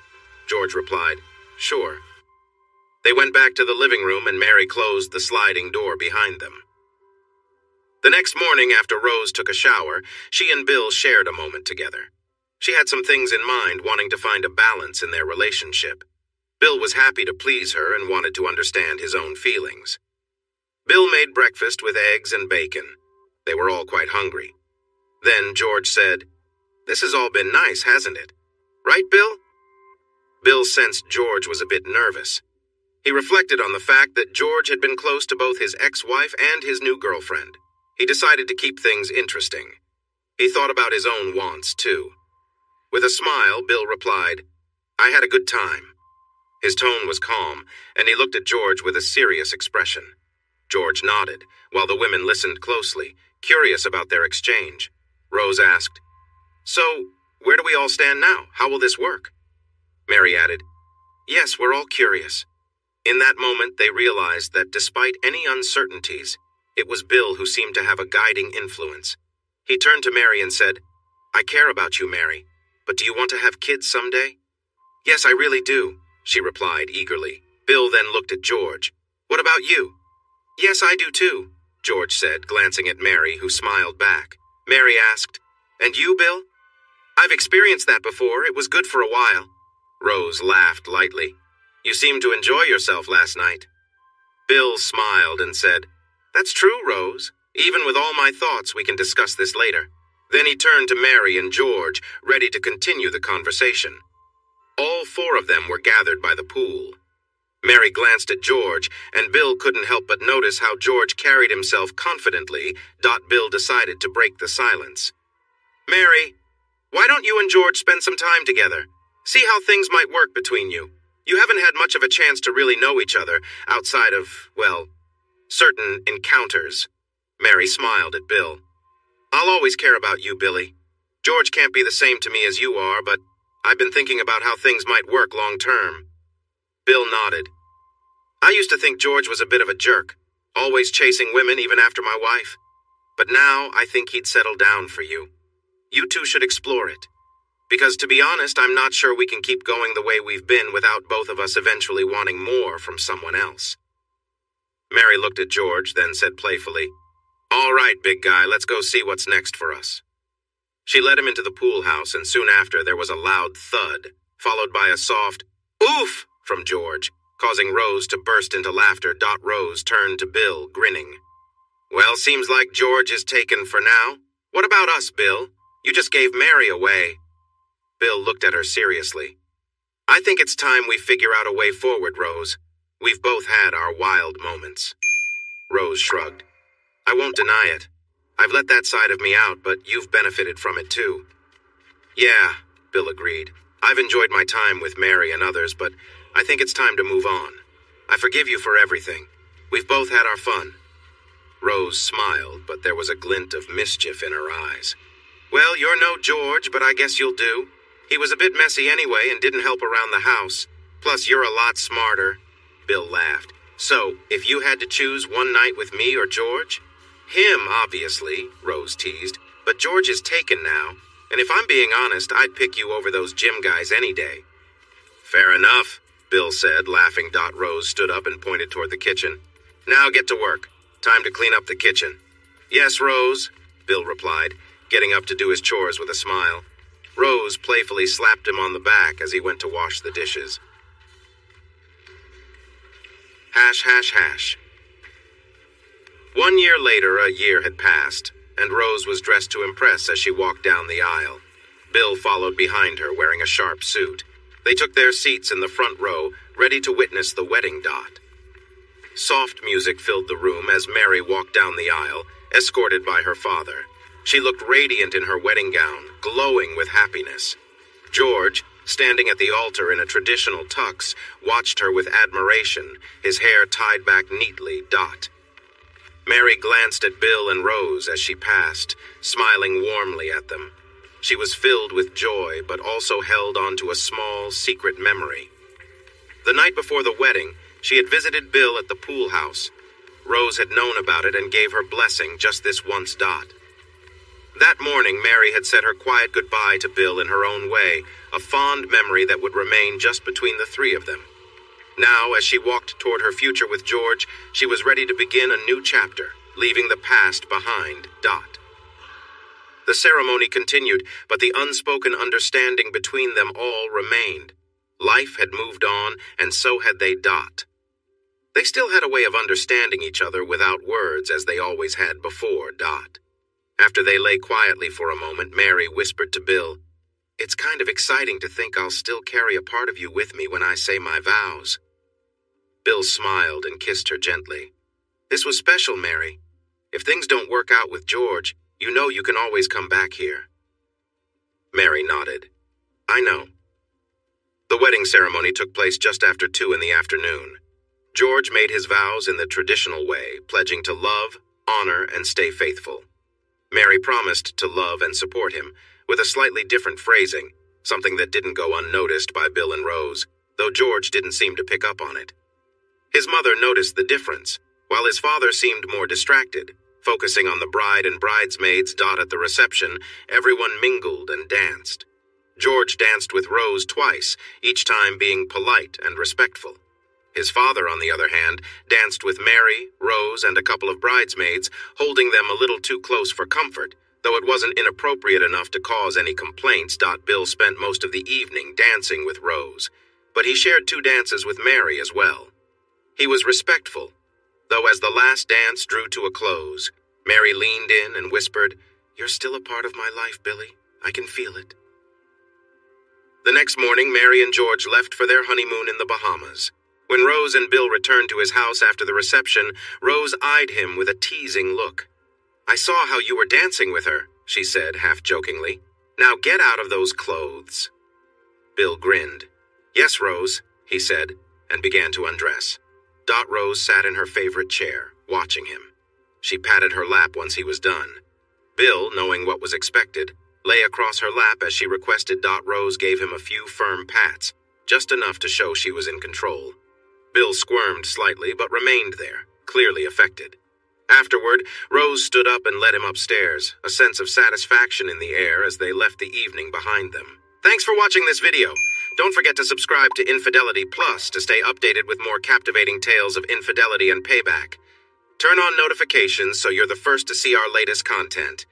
George replied, "Sure." They went back to the living room and Mary closed the sliding door behind them. The next morning, after Rose took a shower, she and Bill shared a moment together. She had some things in mind, wanting to find a balance in their relationship. Bill was happy to please her and wanted to understand his own feelings. Bill made breakfast with eggs and bacon. They were all quite hungry. Then George said, "This has all been nice, hasn't it? Right, Bill?" Bill sensed George was a bit nervous. He reflected on the fact that George had been close to both his ex-wife and his new girlfriend. He decided to keep things interesting. He thought about his own wants, too. With a smile, Bill replied, "I had a good time." His tone was calm, and he looked at George with a serious expression. George nodded, while the women listened closely, curious about their exchange. Rose asked, "So, where do we all stand now? How will this work?" Mary added, "Yes, we're all curious." In that moment, they realized that despite any uncertainties, it was Bill who seemed to have a guiding influence. He turned to Mary and said, "I care about you, Mary, but do you want to have kids someday?" "Yes, I really do," she replied eagerly. Bill then looked at George. "What about you?" "Yes, I do too," George said, glancing at Mary, who smiled back. Mary asked, "And you, Bill?" "I've experienced that before. It was good for a while." Rose laughed lightly. "You seemed to enjoy yourself last night." Bill smiled and said, "That's true, Rose. Even with all my thoughts, we can discuss this later." Then he turned to Mary and George, ready to continue the conversation. All four of them were gathered by the pool. Mary glanced at George, and Bill couldn't help but notice how George carried himself confidently. Bill decided to break the silence. "Mary, why don't you and George spend some time together? See how things might work between you. You haven't had much of a chance to really know each other outside of, well, certain encounters." Mary smiled at Bill. "I'll always care about you, Billy. George can't be the same to me as you are, but I've been thinking about how things might work long term." Bill nodded. "I used to think George was a bit of a jerk, always chasing women even after my wife. But now I think he'd settle down for you. You two should explore it. Because to be honest, I'm not sure we can keep going the way we've been without both of us eventually wanting more from someone else." Mary looked at George, then said playfully, "All right, big guy, let's go see what's next for us." She led him into the pool house, and soon after there was a loud thud, followed by a soft, "Oof!" from George, causing Rose to burst into laughter. Rose turned to Bill, grinning. "Well, seems like George is taken for now. What about us, Bill? You just gave Mary away." Bill looked at her seriously. "I think it's time we figure out a way forward, Rose. We've both had our wild moments." Rose shrugged. "I won't deny it. I've let that side of me out, but you've benefited from it too." "Yeah," Bill agreed. I've enjoyed my time with Mary and others, but I think it's time to move on. I forgive you for everything. We've both had our fun." Rose smiled, but there was a glint of mischief in her eyes. "Well, you're no George, but I guess you'll do. He was a bit messy anyway and didn't help around the house. Plus, you're a lot smarter." Bill laughed. "So, if you had to choose one night with me or George?" "Him, obviously," Rose teased. "But George is taken now. And if I'm being honest, I'd pick you over those gym guys any day." "Fair enough," Bill said, laughing. Rose stood up and pointed toward the kitchen. "Now get to work. Time to clean up the kitchen." "Yes, Rose," Bill replied, getting up to do his chores with a smile. Rose playfully slapped him on the back as he went to wash the dishes. Hash, hash, hash. 1 year later, a year had passed, and Rose was dressed to impress as she walked down the aisle. Bill followed behind her, wearing a sharp suit. They took their seats in the front row, ready to witness the wedding. Soft music filled the room as Mary walked down the aisle, escorted by her father. She looked radiant in her wedding gown, glowing with happiness. George, standing at the altar in a traditional tux, watched her with admiration, his hair tied back neatly. Mary glanced at Bill and Rose as she passed, smiling warmly at them. She was filled with joy, but also held onto a small, secret memory. The night before the wedding, she had visited Bill at the pool house. Rose had known about it and gave her blessing just this once. That morning, Mary had said her quiet goodbye to Bill in her own way, a fond memory that would remain just between the three of them. Now, as she walked toward her future with George, she was ready to begin a new chapter, leaving the past behind. The ceremony continued, but the unspoken understanding between them all remained. Life had moved on, and so had they. They still had a way of understanding each other without words, as they always had before. After they lay quietly for a moment, Mary whispered to Bill, "It's kind of exciting to think I'll still carry a part of you with me when I say my vows." Bill smiled and kissed her gently. "This was special, Mary. If things don't work out with George, you know you can always come back here." Mary nodded. "I know." The wedding ceremony took place just after 2 in the afternoon. George made his vows in the traditional way, pledging to love, honor, and stay faithful. Mary promised to love and support him, with a slightly different phrasing, something that didn't go unnoticed by Bill and Rose, though George didn't seem to pick up on it. His mother noticed the difference, while his father seemed more distracted. Focusing on the bride and bridesmaids. At the reception, everyone mingled and danced. George danced with Rose twice, each time being polite and respectful. His father, on the other hand, danced with Mary, Rose, and a couple of bridesmaids, holding them a little too close for comfort, though it wasn't inappropriate enough to cause any complaints. Bill spent most of the evening dancing with Rose, but he shared 2 dances with Mary as well. He was respectful, though as the last dance drew to a close, Mary leaned in and whispered, "You're still a part of my life, Billy. I can feel it." The next morning, Mary and George left for their honeymoon in the Bahamas. When Rose and Bill returned to his house after the reception, Rose eyed him with a teasing look. "I saw how you were dancing with her," she said, half-jokingly. "Now get out of those clothes." Bill grinned. "Yes, Rose," he said, and began to undress. Rose sat in her favorite chair, watching him. She patted her lap once he was done. Bill, knowing what was expected, lay across her lap as she requested. Rose gave him a few firm pats, just enough to show she was in control. Bill squirmed slightly, but remained there, clearly affected. Afterward, Rose stood up and led him upstairs, a sense of satisfaction in the air as they left the evening behind them. Thanks for watching this video. Don't forget to subscribe to Infidelity Plus to stay updated with more captivating tales of infidelity and payback. Turn on notifications so you're the first to see our latest content.